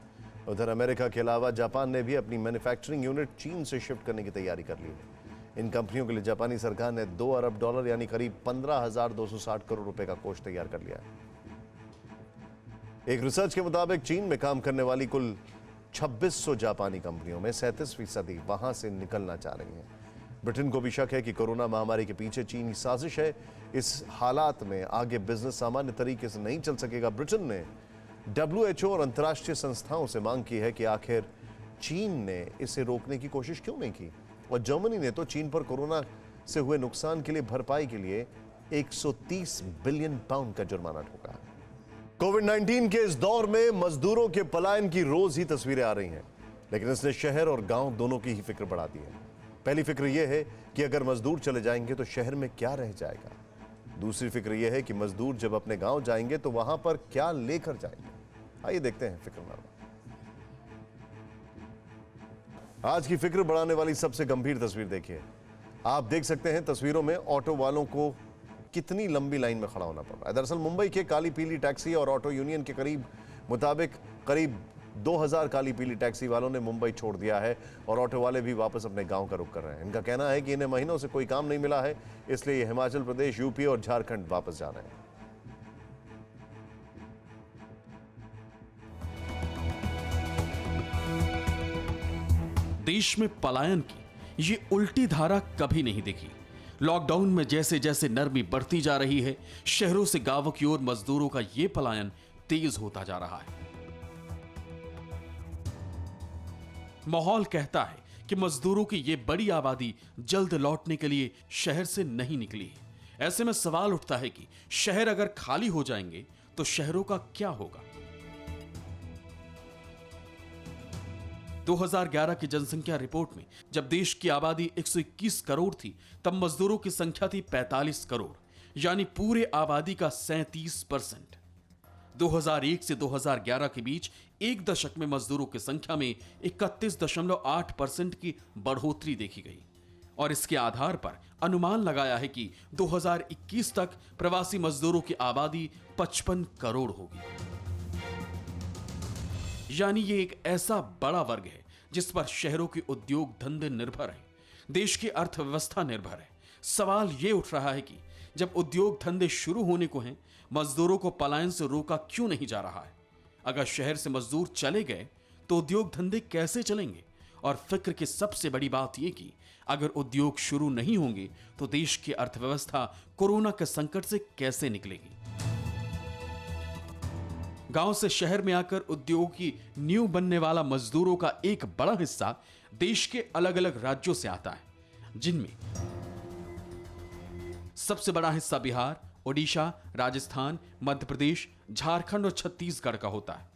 उधर अमेरिका के अलावा जापान ने भी अपनी मैन्युफैक्चरिंग यूनिट चीन से शिफ्ट करने की तैयारी कर ली है। इन कंपनियों के लिए जापानी सरकार ने $2 अरब यानी करीब 15,260 करोड़ रुपए का कोष तैयार कर लिया है। एक रिसर्च के मुताबिक चीन में काम करने वाली कुल 2600 जापानी कंपनियों में 37% वहां से निकलना चाह रही हैं। ब्रिटेन को भी शक है कि कोरोना महामारी के पीछे चीनी साजिश है। इस हालात में आगे बिजनेस सामान्य तरीके से नहीं चल सकेगा। ब्रिटेन ने WHO और अंतर्राष्ट्रीय संस्थाओं से मांग की है कि आखिर चीन ने इसे रोकने की कोशिश क्यों नहीं की। और जर्मनी ने तो चीन पर कोरोना से हुए नुकसान के लिए भरपाई के लिए 130 बिलियन पाउंड का जुर्माना ठोका। कोविड-19 के इस दौर में मजदूरों के पलायन की रोज ही तस्वीरें आ रही हैं, लेकिन इसने शहर और गांव दोनों की ही फिक्र बढ़ा दी है। पहली फिक्र यह है कि अगर मजदूर चले जाएंगे तो शहर में क्या रह जाएगा। दूसरी फिक्र यह है कि मजदूर जब अपने गांव जाएंगे तो वहां पर क्या लेकर जाएंगे। आइए देखते हैं फिक्रनामा। आज की फिक्र बढ़ाने वाली सबसे गंभीर तस्वीर देखिए। आप देख सकते हैं तस्वीरों में ऑटो वालों को कितनी लंबी लाइन में खड़ा होना पड़ रहा है। दरअसल मुंबई के काली पीली टैक्सी और ऑटो यूनियन के मुताबिक करीब 2000 काली पीली टैक्सी वालों ने मुंबई छोड़ दिया है और ऑटो वाले भी वापस अपने गांव का रुख कर रहे हैं। इनका कहना है कि इन्हें महीनों से कोई काम नहीं मिला है, इसलिए ये हिमाचल प्रदेश, यूपी और झारखंड वापस जा रहे हैं। देश में पलायन की ये उल्टी धारा कभी नहीं देखी। लॉकडाउन में जैसे जैसे नरमी बढ़ती जा रही है, शहरों से गांवों की ओर मजदूरों का ये पलायन तेज होता जा रहा है। माहौल कहता है कि मजदूरों की ये बड़ी आबादी जल्द लौटने के लिए शहर से नहीं निकली है। ऐसे में सवाल उठता है कि शहर अगर खाली हो जाएंगे तो शहरों का क्या होगा। 2011 की जनसंख्या रिपोर्ट में जब देश की आबादी 121 करोड़ थी, तब मजदूरों की संख्या थी 45 करोड़, यानी पूरे आबादी का 37%। 2001 से 2011 के बीच एक दशक में मजदूरों की संख्या में 31.8% की बढ़ोतरी देखी गई और इसके आधार पर अनुमान लगाया है कि 2021 तक प्रवासी मजदूरों की आबादी 55 करोड़ होगी। यानी ये एक ऐसा बड़ा वर्ग है जिस पर शहरों के उद्योग धंधे निर्भर हैं, देश की अर्थव्यवस्था निर्भर है। सवाल ये उठ रहा है कि जब उद्योग धंधे शुरू होने को हैं, मजदूरों को पलायन से रोका क्यों नहीं जा रहा है। अगर शहर से मजदूर चले गए तो उद्योग धंधे कैसे चलेंगे। और फिक्र की सबसे बड़ी बात यह कि अगर उद्योग शुरू नहीं होंगे तो देश की अर्थव्यवस्था कोरोना के संकट से कैसे निकलेगी। गांव से शहर में आकर उद्योग की नींव बनने वाला मजदूरों का एक बड़ा हिस्सा देश के अलग अलग राज्यों से आता है, जिनमें सबसे बड़ा हिस्सा बिहार, ओडिशा, राजस्थान, मध्य प्रदेश, झारखंड और छत्तीसगढ़ का होता है।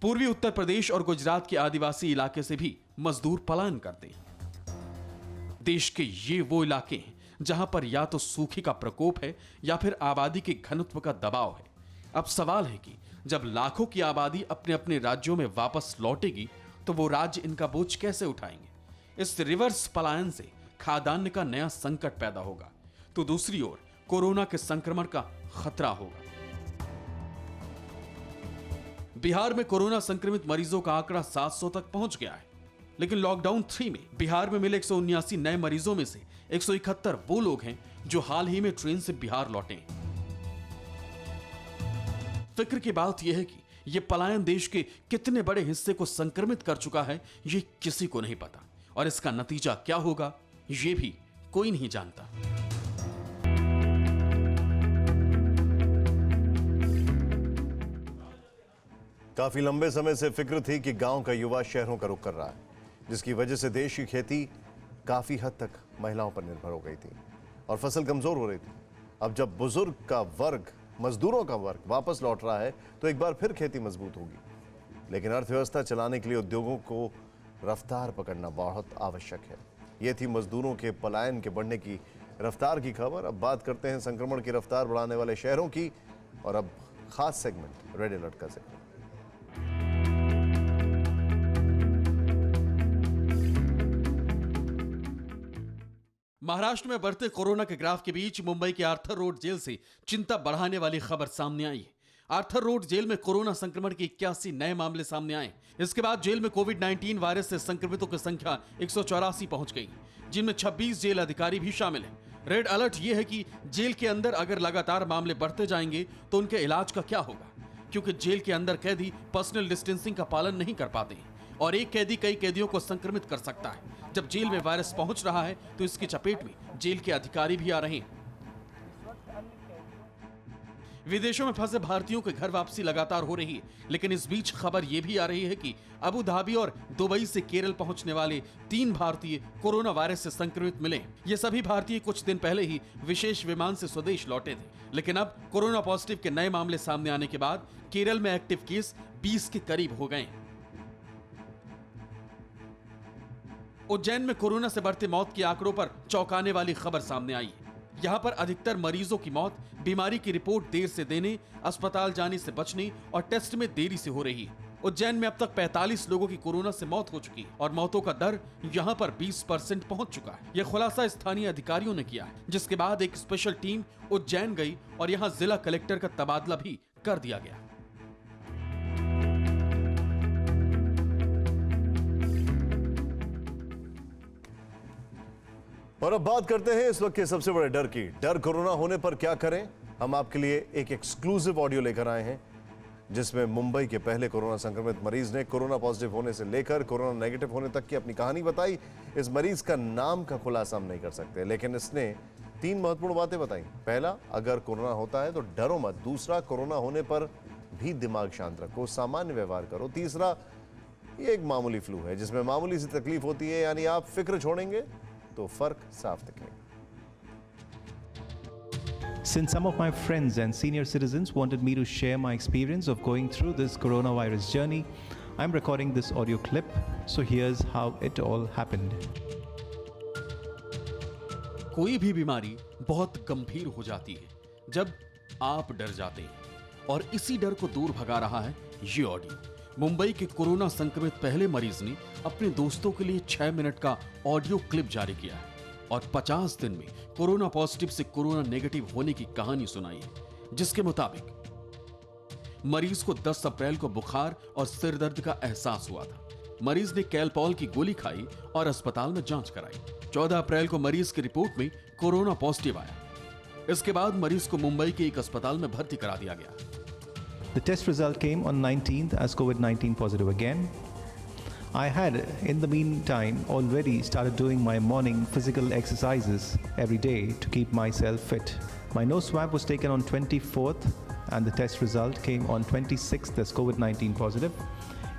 पूर्वी उत्तर प्रदेश और गुजरात के आदिवासी इलाके से भी मजदूर पलायन करते हैं। देश के ये वो इलाके हैं जहां पर या तो सूखे का प्रकोप है या फिर आबादी के घनत्व का दबाव है। अब सवाल है कि जब लाखों की आबादी अपने अपने राज्यों में वापस लौटेगी तो वो राज्य इनका बोझ कैसे उठाएंगे। इस रिवर्स पलायन से खाद्यान्न का नया संकट पैदा होगा तो दूसरी ओर कोरोना के संक्रमण का खतरा होगा। बिहार में कोरोना संक्रमित मरीजों का आंकड़ा 700 तक पहुंच गया है, लेकिन लॉकडाउन 3 में बिहार में मिले 179 नए मरीजों में से 171 वो लोग हैं जो हाल ही में ट्रेन से बिहार लौटे हैं। फिक्र की बात यह है कि यह पलायन देश के कितने बड़े हिस्से को संक्रमित कर चुका है, यह किसी को नहीं पता और इसका नतीजा क्या होगा यह भी कोई नहीं जानता। काफी लंबे समय से फिक्र थी कि गांव का युवा शहरों का रुख कर रहा है, जिसकी वजह से देश की खेती काफी हद तक महिलाओं पर निर्भर हो गई थी और फसल कमजोर हो रही थी। अब जब बुजुर्ग का वर्ग, मजदूरों का वर्ग वापस लौट रहा है तो एक बार फिर खेती मजबूत होगी। लेकिन अर्थव्यवस्था चलाने के लिए उद्योगों को रफ्तार पकड़ना बहुत आवश्यक है। ये थी मजदूरों के पलायन के बढ़ने की रफ्तार की खबर। अब बात करते हैं संक्रमण की रफ्तार बढ़ाने वाले शहरों की और अब खास सेगमेंट रेड अलर्ट का जिक्र। महाराष्ट्र में बढ़ते कोरोना के ग्राफ के बीच मुंबई के आर्थर रोड जेल से चिंता बढ़ाने वाली खबर सामने आई है। आर्थर रोड जेल में कोरोना संक्रमण के 81 नए मामले सामने आए। इसके बाद जेल में कोविड-19 वायरस से संक्रमितों की संख्या 184 पहुंच गई, जिनमें 26 जेल अधिकारी भी शामिल हैं। रेड अलर्ट यह है कि जेल के अंदर अगर लगातार मामले बढ़ते जाएंगे तो उनके इलाज का क्या होगा, क्योंकि जेल के अंदर कैदी पर्सनल डिस्टेंसिंग का पालन नहीं कर पाते हैं और एक कैदी कई कैदियों को संक्रमित कर सकता है। जब जेल में वायरस पहुंच रहा है तो इसकी चपेट में जेल के अधिकारी भी आ रहे हैं। विदेशों में फंसे भारतीयों की घर वापसी लगातार हो रही है, लेकिन इस बीच खबर यह भी आ रही है कि अबू धाबी और दुबई से केरल पहुंचने वाले 3 भारतीय कोरोना वायरस से संक्रमित मिले। ये सभी भारतीय कुछ दिन पहले ही विशेष विमान से स्वदेश लौटे थे, लेकिन अब कोरोना पॉजिटिव के नए मामले सामने आने के बाद केरल में एक्टिव केस 20 के करीब हो गए। उज्जैन में कोरोना से बढ़ते मौत के आंकड़ों पर चौंकाने वाली खबर सामने आई है। यहां पर अधिकतर मरीजों की मौत बीमारी की रिपोर्ट देर से देने, अस्पताल जाने से बचने और टेस्ट में देरी से हो रही है। उज्जैन में अब तक 45 लोगों की कोरोना से मौत हो चुकी है और मौतों का दर यहां पर 20% पहुंच चुका है। यह खुलासा स्थानीय अधिकारियों ने किया है, जिसके बाद एक स्पेशल टीम उज्जैन गई और यहां जिला कलेक्टर का तबादला भी कर दिया गया। और अब बात करते हैं इस वक्त के सबसे बड़े डर की। डर कोरोना होने पर क्या करें। हम आपके लिए एक एक्सक्लूसिव ऑडियो लेकर आए हैं, जिसमें मुंबई के पहले कोरोना संक्रमित मरीज ने कोरोना पॉजिटिव होने से लेकर कोरोना नेगेटिव होने तक की अपनी कहानी बताई। इस मरीज का नाम का खुलासा हम नहीं कर सकते, लेकिन इसने 3 महत्वपूर्ण बातें बताई। पहला, अगर कोरोना होता है तो डरो मत। दूसरा, कोरोना होने पर भी दिमाग शांत रखो, सामान्य व्यवहार करो। तीसरा, ये एक मामूली फ्लू है जिसमें मामूली सी तकलीफ होती है, यानी आप फिक्र छोड़ेंगे तो फर्क साफ दिखेगा। Since some of my friends and senior citizens wanted me to share my experience of going through this coronavirus journey, I'm recording this audio clip. So here's how it all happened. कोई भी बीमारी बहुत गंभीर हो जाती है जब आप डर जाते हैं, और इसी डर को दूर भगा रहा है ये ऑडियो। मुंबई के कोरोना संक्रमित पहले मरीज ने अपने दोस्तों के लिए 6 मिनट का ऑडियो क्लिप जारी किया है और 50 दिन में कोरोना पॉजिटिव से कोरोना नेगेटिव होने की कहानी सुनाई है, जिसके मुताबिक मरीज को 10 अप्रैल को बुखार और सिर दर्द का एहसास हुआ था। मरीज ने कैलपॉल की गोली खाई और अस्पताल में जांच कराई। 14 अप्रैल को मरीज की रिपोर्ट में कोरोना पॉजिटिव आया। इसके बाद मरीज को मुंबई के एक अस्पताल में भर्ती करा दिया गया। The test result came on 19th as COVID-19 positive again. I had, in the meantime, already started doing my morning physical exercises every day to keep myself fit. My nose swab was taken on 24th and the test result came on 26th as COVID-19 positive,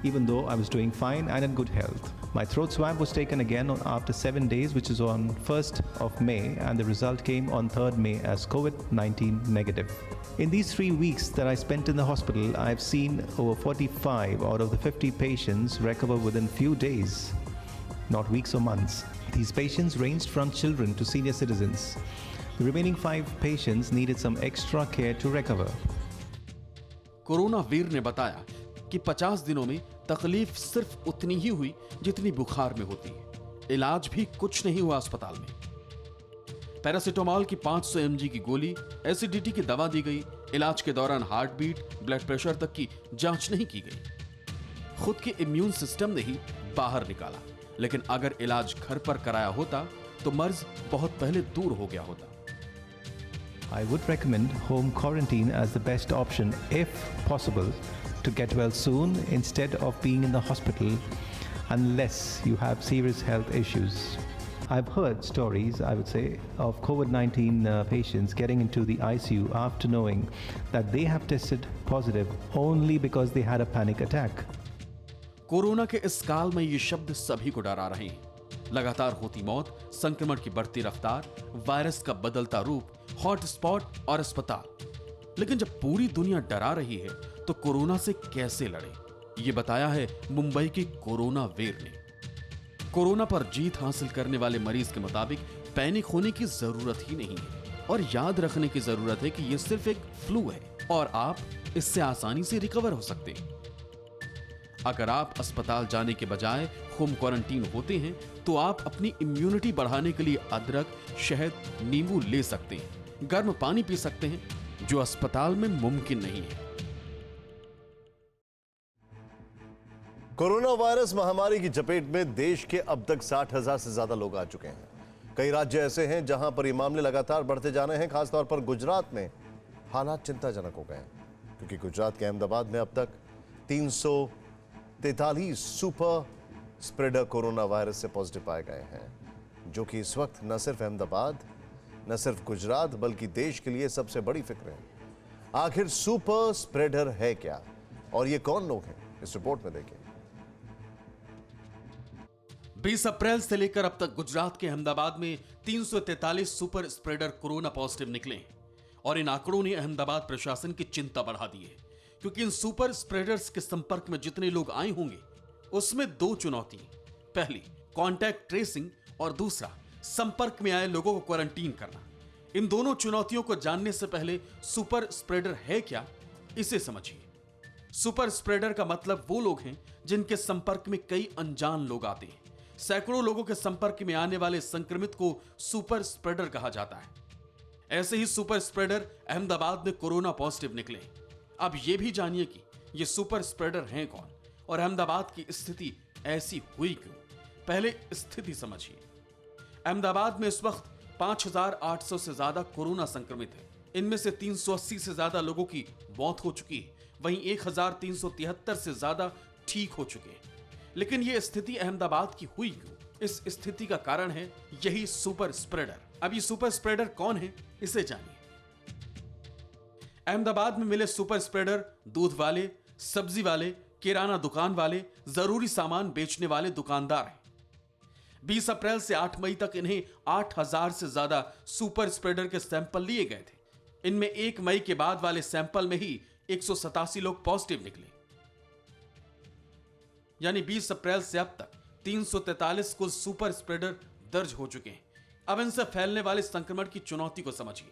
even though I was doing fine and in good health. My throat swab was taken again after 7 days, which is on 1st of May, and the result came on 3rd May as COVID-19 negative. In these 3 weeks that I spent in the hospital, I've seen over 45 out of the 50 patients recover within few days, not weeks or months. These patients ranged from children to senior citizens. The remaining 5 patients needed some extra care to recover. Corona वीर ने बताया कि 50 दिनों में तकलीफ सिर्फ उतनी ही हुई जितनी बुखार में होती है। इलाज भी कुछ नहीं हुआ अस्पताल में। पैरासिटामोल की 500 mg की गोली, एसिडिटी की दवा दी गई। इलाज के दौरान हार्ट बीट, ब्लड प्रेशर तक की जांच नहीं की गई। खुद के इम्यून सिस्टम ने ही बाहर निकाला। लेकिन अगर इलाज घर पर कराया होता तो मर्ज बहुत पहले दूर हो गया होता। I would recommend home quarantine as the best option if possible to get well soon instead of being in the hospital unless you have serious health issues. I've heard stories, I would say, of COVID-19 patients getting into the ICU after knowing that they have tested positive only because they had a panic attack. Corona के इस काल में ये शब्द सभी को डरा रहे हैं। लगातार होती मौत, संक्रमण की बढ़ती रफ्तार, वायरस का बदलता रूप, हॉटस्पॉट और अस्पताल। लेकिन जब पूरी दुनिया डरा रही है तो कोरोना से कैसे लड़े, ये बताया है मुंबई की कोरोना वीर ने। कोरोना पर जीत हासिल करने वाले मरीज के मुताबिक पैनिक होने की जरूरत ही नहीं है और याद रखने की जरूरत है कि यह सिर्फ एक फ्लू है और आप इससे आसानी से रिकवर हो सकते हैं। अगर आप अस्पताल जाने के बजाय होम क्वारंटीन होते हैं तो आप अपनी इम्यूनिटी बढ़ाने के लिए अदरक, शहद, नींबू ले सकते हैं, गर्म पानी पी सकते हैं, जो अस्पताल में मुमकिन नहीं है। कोरोना वायरस महामारी की चपेट में देश के अब तक 60,000 से ज्यादा लोग आ चुके हैं। कई राज्य ऐसे हैं जहां पर ये मामले लगातार बढ़ते जा रहे हैं। खासतौर पर गुजरात में हालात चिंताजनक हो गए हैं, क्योंकि गुजरात के अहमदाबाद में अब तक 343 सुपर स्प्रेडर कोरोना वायरस से पॉजिटिव पाए गए हैं, जो कि इस वक्त न सिर्फ अहमदाबाद, न सिर्फ गुजरात, बल्कि देश के लिए सबसे बड़ी फिक्र है। आखिर सुपर स्प्रेडर है क्या और ये कौन लोग हैं, इस रिपोर्ट में देखिए। 20 अप्रैल से लेकर अब तक गुजरात के अहमदाबाद में 343 सुपर स्प्रेडर कोरोना पॉजिटिव निकले हैं और इन आंकड़ों ने अहमदाबाद प्रशासन की चिंता बढ़ा दी है, क्योंकि इन सुपर स्प्रेडर्स के संपर्क में जितने लोग आए होंगे उसमें 2 चुनौती, पहली कॉन्टैक्ट ट्रेसिंग और दूसरा संपर्क में आए लोगों को क्वारंटीन करना। इन दोनों चुनौतियों को जानने से पहले सुपर स्प्रेडर है क्या, इसे समझिए। सुपर स्प्रेडर का मतलब वो लोग हैं जिनके संपर्क में कई अनजान लोग आते हैं। सैकड़ों लोगों के संपर्क में आने वाले संक्रमित को सुपर स्प्रेडर कहा जाता है। ऐसे ही सुपर स्प्रेडर अहमदाबाद में कोरोना पॉजिटिव निकले। अब यह भी जानिए कि ये सुपर स्प्रेडर हैं कौन और अहमदाबाद की स्थिति ऐसी हुई क्यों। पहले स्थिति समझिए। अहमदाबाद में इस वक्त 5,800 से ज्यादा कोरोना संक्रमित हैं। इनमें से 380 से ज्यादा लोगों की मौत हो चुकी है, वहीं 1,373 से ज्यादा ठीक हो चुके हैं। लेकिन यह स्थिति अहमदाबाद की हुई क्यों? इस स्थिति का कारण है यही सुपर स्प्रेडर। अब ये सुपर स्प्रेडर कौन है, इसे जानिए। अहमदाबाद में मिले सुपर स्प्रेडर दूध वाले, सब्जी वाले, किराना दुकान वाले, जरूरी सामान बेचने वाले दुकानदार हैं। 20 अप्रैल से 8 मई तक इन्हें 8,000 से ज्यादा सुपर स्प्रेडर के सैंपल लिए गए थे। इनमें 1 मई के बाद वाले सैंपल में ही 187 लोग पॉजिटिव निकले। यानी 20 अप्रैल से अब तक 343 कुल सुपर स्प्रेडर दर्ज हो चुके हैं। अब इनसे फैलने वाले संक्रमण की चुनौती को समझिए।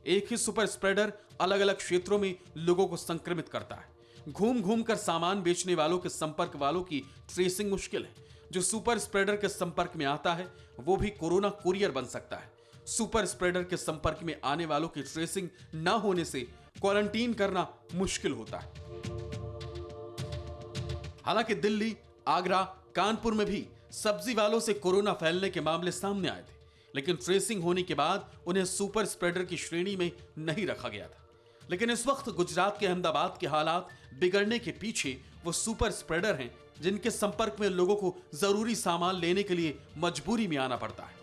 एक ही सुपर स्प्रेडर अलग अलग क्षेत्रों में लोगों को संक्रमित करता है। घूम घूम कर सामान बेचने वालों के संपर्क वालों की ट्रेसिंग मुश्किल है। जो सुपर स्प्रेडर के संपर्क में आता है वो भी कोरोना कुरियर बन सकता है। सुपर स्प्रेडर के संपर्क में आने वालों की ट्रेसिंग ना होने से क्वारंटीन करना मुश्किल होता है। हालांकि दिल्ली, आगरा, कानपुर में भी सब्जी वालों से कोरोना फैलने के मामले सामने आए थे, लेकिन ट्रेसिंग होने के बाद उन्हें सुपर स्प्रेडर की श्रेणी में नहीं रखा गया था। लेकिन इस वक्त गुजरात के अहमदाबाद के हालात बिगड़ने के पीछे वो सुपर स्प्रेडर हैं जिनके संपर्क में लोगों को जरूरी सामान लेने के लिए मजबूरी में आना पड़ता है।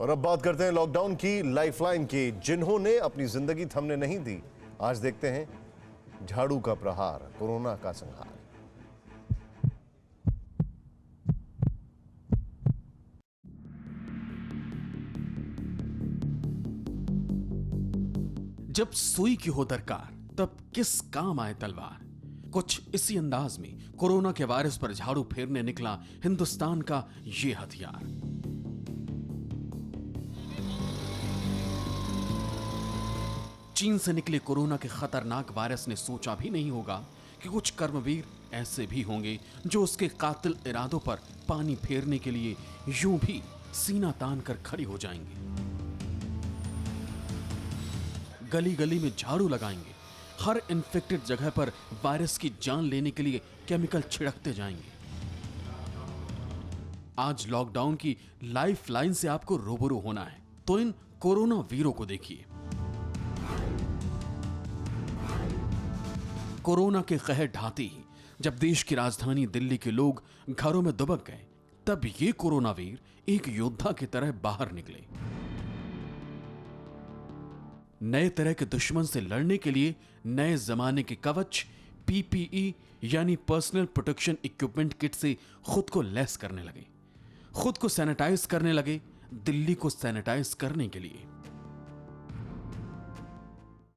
और अब बात करते हैं लॉकडाउन की लाइफलाइन की, जिन्होंने अपनी जिंदगी थमने नहीं दी। आज देखते हैं झाड़ू का प्रहार, कोरोना का संहार। जब सुई की हो दरकार तब किस काम आए तलवार। कुछ इसी अंदाज में कोरोना के वायरस पर झाड़ू फेरने निकला हिंदुस्तान का ये हथियार। चीन से निकले कोरोना के खतरनाक वायरस ने सोचा भी नहीं होगा कि कुछ कर्मवीर ऐसे भी होंगे जो उसके कातिल इरादों पर पानी फेरने के लिए यूं भी सीना तान कर खड़ी हो जाएंगे। गली गली में झाड़ू लगाएंगे, हर इन्फेक्टेड जगह पर वायरस की जान लेने के लिए केमिकल छिड़कते जाएंगे। आज लॉकडाउन की लाइफ लाइन से आपको रूबरू होना है, तो इन कोरोना वीरों को देखिए। कोरोना के कहर ढाते ही जब देश की राजधानी दिल्ली के लोग घरों में दुबक गए, तब ये कोरोना वीर एक योद्धा की तरह बाहर निकले। नए तरह के दुश्मन से लड़ने के लिए नए जमाने के कवच पीपीई यानी पर्सनल प्रोटेक्शन इक्विपमेंट किट से खुद को लैस करने लगे, खुद को सैनिटाइज करने लगे, दिल्ली को सैनिटाइज करने के लिए।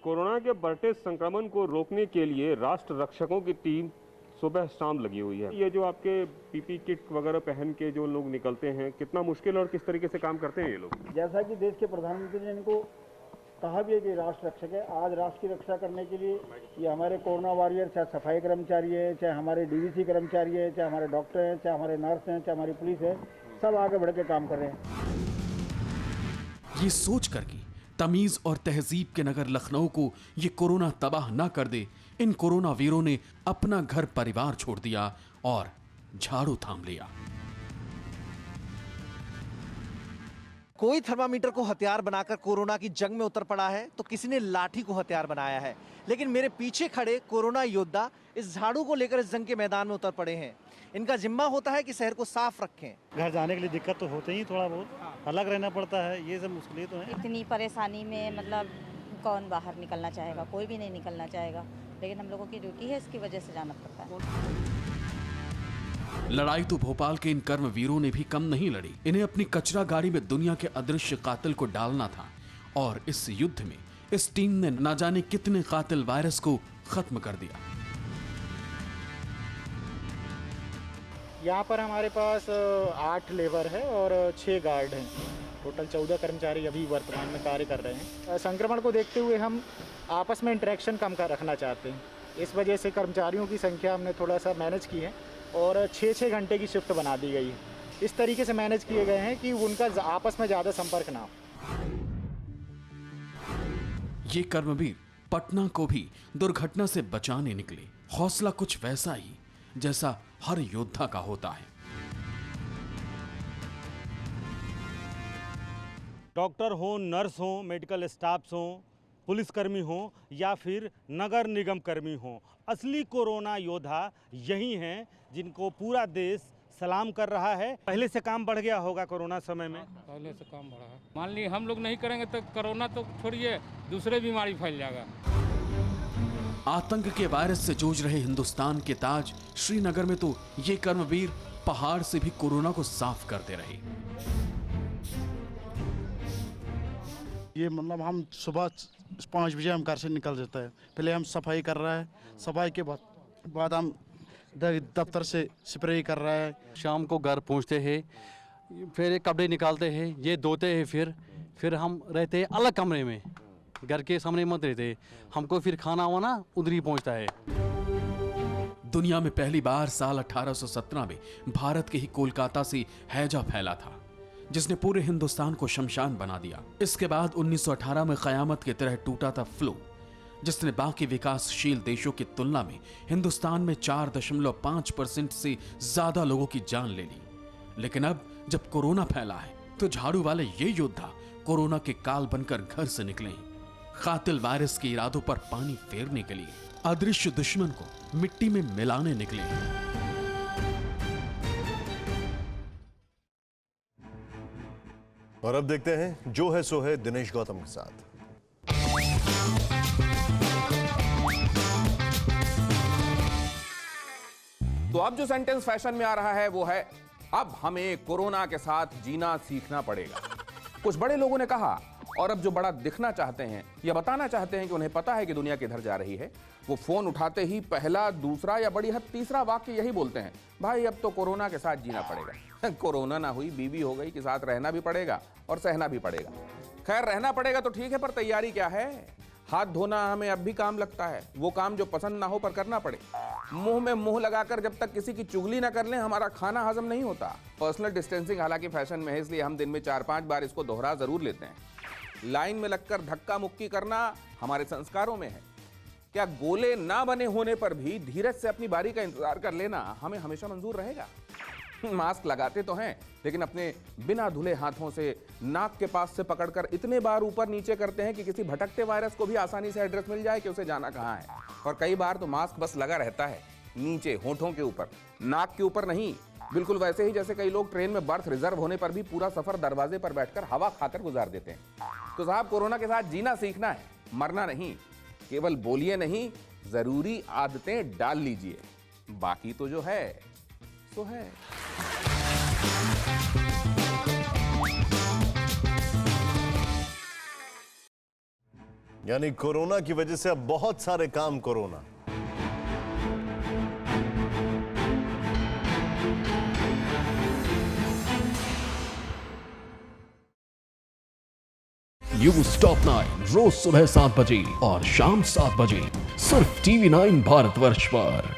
कोरोना के बढ़ते संक्रमण को रोकने के लिए राष्ट्र रक्षकों की टीम सुबह शाम लगी हुई है। ये जो आपके पीपी किट वगैरह पहन के जो लोग निकलते हैं, कितना मुश्किल और किस तरीके से काम करते हैं ये लोग? जैसा कि देश के प्रधानमंत्री ने इनको कहा भी है कि राष्ट्र रक्षक है। आज राष्ट्र की रक्षा करने के लिए ये हमारे कोरोना वॉरियर, चाहे सफाई कर्मचारी है, चाहे हमारे डीवीसी कर्मचारी है, चाहे हमारे डॉक्टर हैं, चाहे हमारे नर्स हैं, चाहे हमारी पुलिस है, सब आगे बढ़ के काम कर रहे हैं। ये सोच कर कि तमीज और तहजीब के नगर लखनऊ को ये कोरोना तबाह ना कर दे, इन कोरोना वीरों ने अपना घर परिवार छोड़ दिया और झाड़ू थाम लिया। कोई थर्मामीटर को हथियार बनाकर कोरोना की जंग में उतर पड़ा है, तो किसी ने लाठी को हथियार बनाया है। लेकिन मेरे पीछे खड़े कोरोना योद्धा इस झाड़ू को लेकर इस जंग के मैदान में उतर पड़े हैं। इनका जिम्मा होता है कि शहर को साफ रखें। घर जाने के लिए दिक्कत तो होते ही, थोड़ा बहुत अलग रहना पड़ता है, ये सब मुश्किलें तो हैं। इतनी परेशानी में मतलब कौन बाहर निकलना चाहेगा, कोई भी नहीं निकलना चाहेगा, लेकिन हम लोगों की ड्यूटी है, इसकी वजह से जाना पड़ता है। लड़ाई तो भोपाल के इन कर्मवीरों ने भी कम नहीं लड़ी। इन्हें अपनी कचरा गाड़ी में दुनिया के अदृश्य कातिल को डालना था और इस युद्ध में इस टीम ने न जाने कितने कातिल वायरस को खत्म कर दिया। यहाँ पर हमारे पास 8 लेबर है और 6 गार्ड हैं। टोटल 14 कर्मचारी अभी वर्तमान में कार्य कर रहे हैं। संक्रमण को देखते हुए हम आपस में इंटरेक्शन कम कर रखना चाहते हैं। इस वजह से कर्मचारियों की संख्या हमने थोड़ा सा मैनेज की है और 6-6 घंटे की शिफ्ट बना दी गई है। इस तरीके से मैनेज किए गए हैं कि उनका आपस में ज़्यादा संपर्क ना हो। ये कर्मवीर पटना को भी दुर्घटना से बचाने निकले। हौसला कुछ वैसा ही जैसा हर योद्धा का होता है। डॉक्टर हो, नर्स हो, मेडिकल स्टाफ्स हो, पुलिसकर्मी हो या फिर नगर निगम कर्मी हो, असली कोरोना योद्धा यही हैं जिनको पूरा देश सलाम कर रहा है। पहले से काम बढ़ गया होगा कोरोना समय में? पहले से काम बढ़ा है। मान ली हम लोग नहीं करेंगे तो कोरोना तो छोड़िए, दूसरे बीमारी फैल जाएगा। आतंक के वायरस से जूझ रहे हिंदुस्तान के ताज श्रीनगर में तो ये कर्मवीर पहाड़ से भी कोरोना को साफ करते रहे। ये मतलब हम सुबह 5 बजे हम घर से निकल जाता है। पहले हम सफाई कर रहा है, सफाई के बाद हम दफ्तर से स्प्रे कर रहा है। शाम को घर पहुंचते हैं, फिर ये कपड़े निकालते हैं, ये धोते हैं, फिर हम रहते हैं अलग कमरे में, घर के सामने मत रहते। हमको फिर खाना वाना उधर ही पहुंचता है। दुनिया में पहली बार साल 1817 में भारत के ही कोलकाता से हैजा फैला था, जिसने पूरे हिंदुस्तान को शमशान बना दिया। इसके बाद 1918 में कयामत की तरह टूटा था फ्लू, जिसने बाकी विकासशील देशों की तुलना में हिंदुस्तान में 4.5% से ज्यादा लोगों की जान ले ली। लेकिन अब जब कोरोना फैला है तो झाड़ू वाले ये योद्धा कोरोना के काल बनकर घर से निकले हैं, कातिल वायरस के इरादों पर पानी फेरने के लिए अदृश्य दुश्मन को मिट्टी में मिलाने निकले हैं। और अब देखते हैं जो है सो है दिनेश गौतम के साथ। तो अब जो सेंटेंस फैशन में आ रहा है वो है अब हमें कोरोना के साथ जीना सीखना पड़ेगा। कुछ बड़े लोगों ने कहा, और अब जो बड़ा दिखना चाहते हैं या बताना चाहते हैं कि उन्हें पता है कि दुनिया किधर जा रही है, वो फोन उठाते ही पहला, दूसरा या बड़ी हद तीसरा वाक्य यही बोलते हैं, भाई अब तो कोरोना के साथ जीना पड़ेगा। कोरोना ना हुई, बीवी हो गई, के साथ रहना भी पड़ेगा और सहना भी पड़ेगा। खैर, रहना पड़ेगा तो ठीक है, पर तैयारी क्या है? हाथ धोना हमें अब भी काम लगता है, वो काम जो पसंद ना हो पर करना पड़े। मुंह में मुंह लगाकर जब तक किसी की चुगली ना कर लें, हमारा खाना हजम नहीं होता। पर्सनल डिस्टेंसिंग हालांकि फैशन में है, इसलिए हम दिन में 4-5 बार इसको दोहरा जरूर लेते हैं। लाइन में लगकर धक्का मुक्की करना हमारे संस्कारों में है। क्या गोले ना बने होने पर भी धीरज से अपनी बारी का इंतजार कर लेना हमें हमेशा मंजूर रहेगा? मास्क लगाते तो हैं, लेकिन अपने बिना धुले हाथों से नाक के पास से पकड़कर इतने बार ऊपर नीचे करते हैं कि किसी भटकते वायरस को भी आसानी से एड्रेस मिल जाए कि उसे जाना कहाँ है। और कई बार तो मास्क बस लगा रहता है नीचे होठों के ऊपर, नाक के ऊपर नहीं। बिल्कुल वैसे ही जैसे कई लोग ट्रेन में बर्थ रिजर्व होने पर भी पूरा सफर दरवाजे पर बैठकर हवा खाकर गुजार देते हैं। तो साहब, कोरोना के साथ जीना सीखना है, मरना नहीं। केवल बोलिए नहीं, जरूरी आदतें डाल लीजिए। बाकी तो जो है सो है। यानी कोरोना की वजह से अब बहुत सारे काम कोरोना। न्यूज़ टॉप 9 रोज सुबह 7 बजे और शाम 7 बजे सिर्फ TV9 भारतवर्ष पर।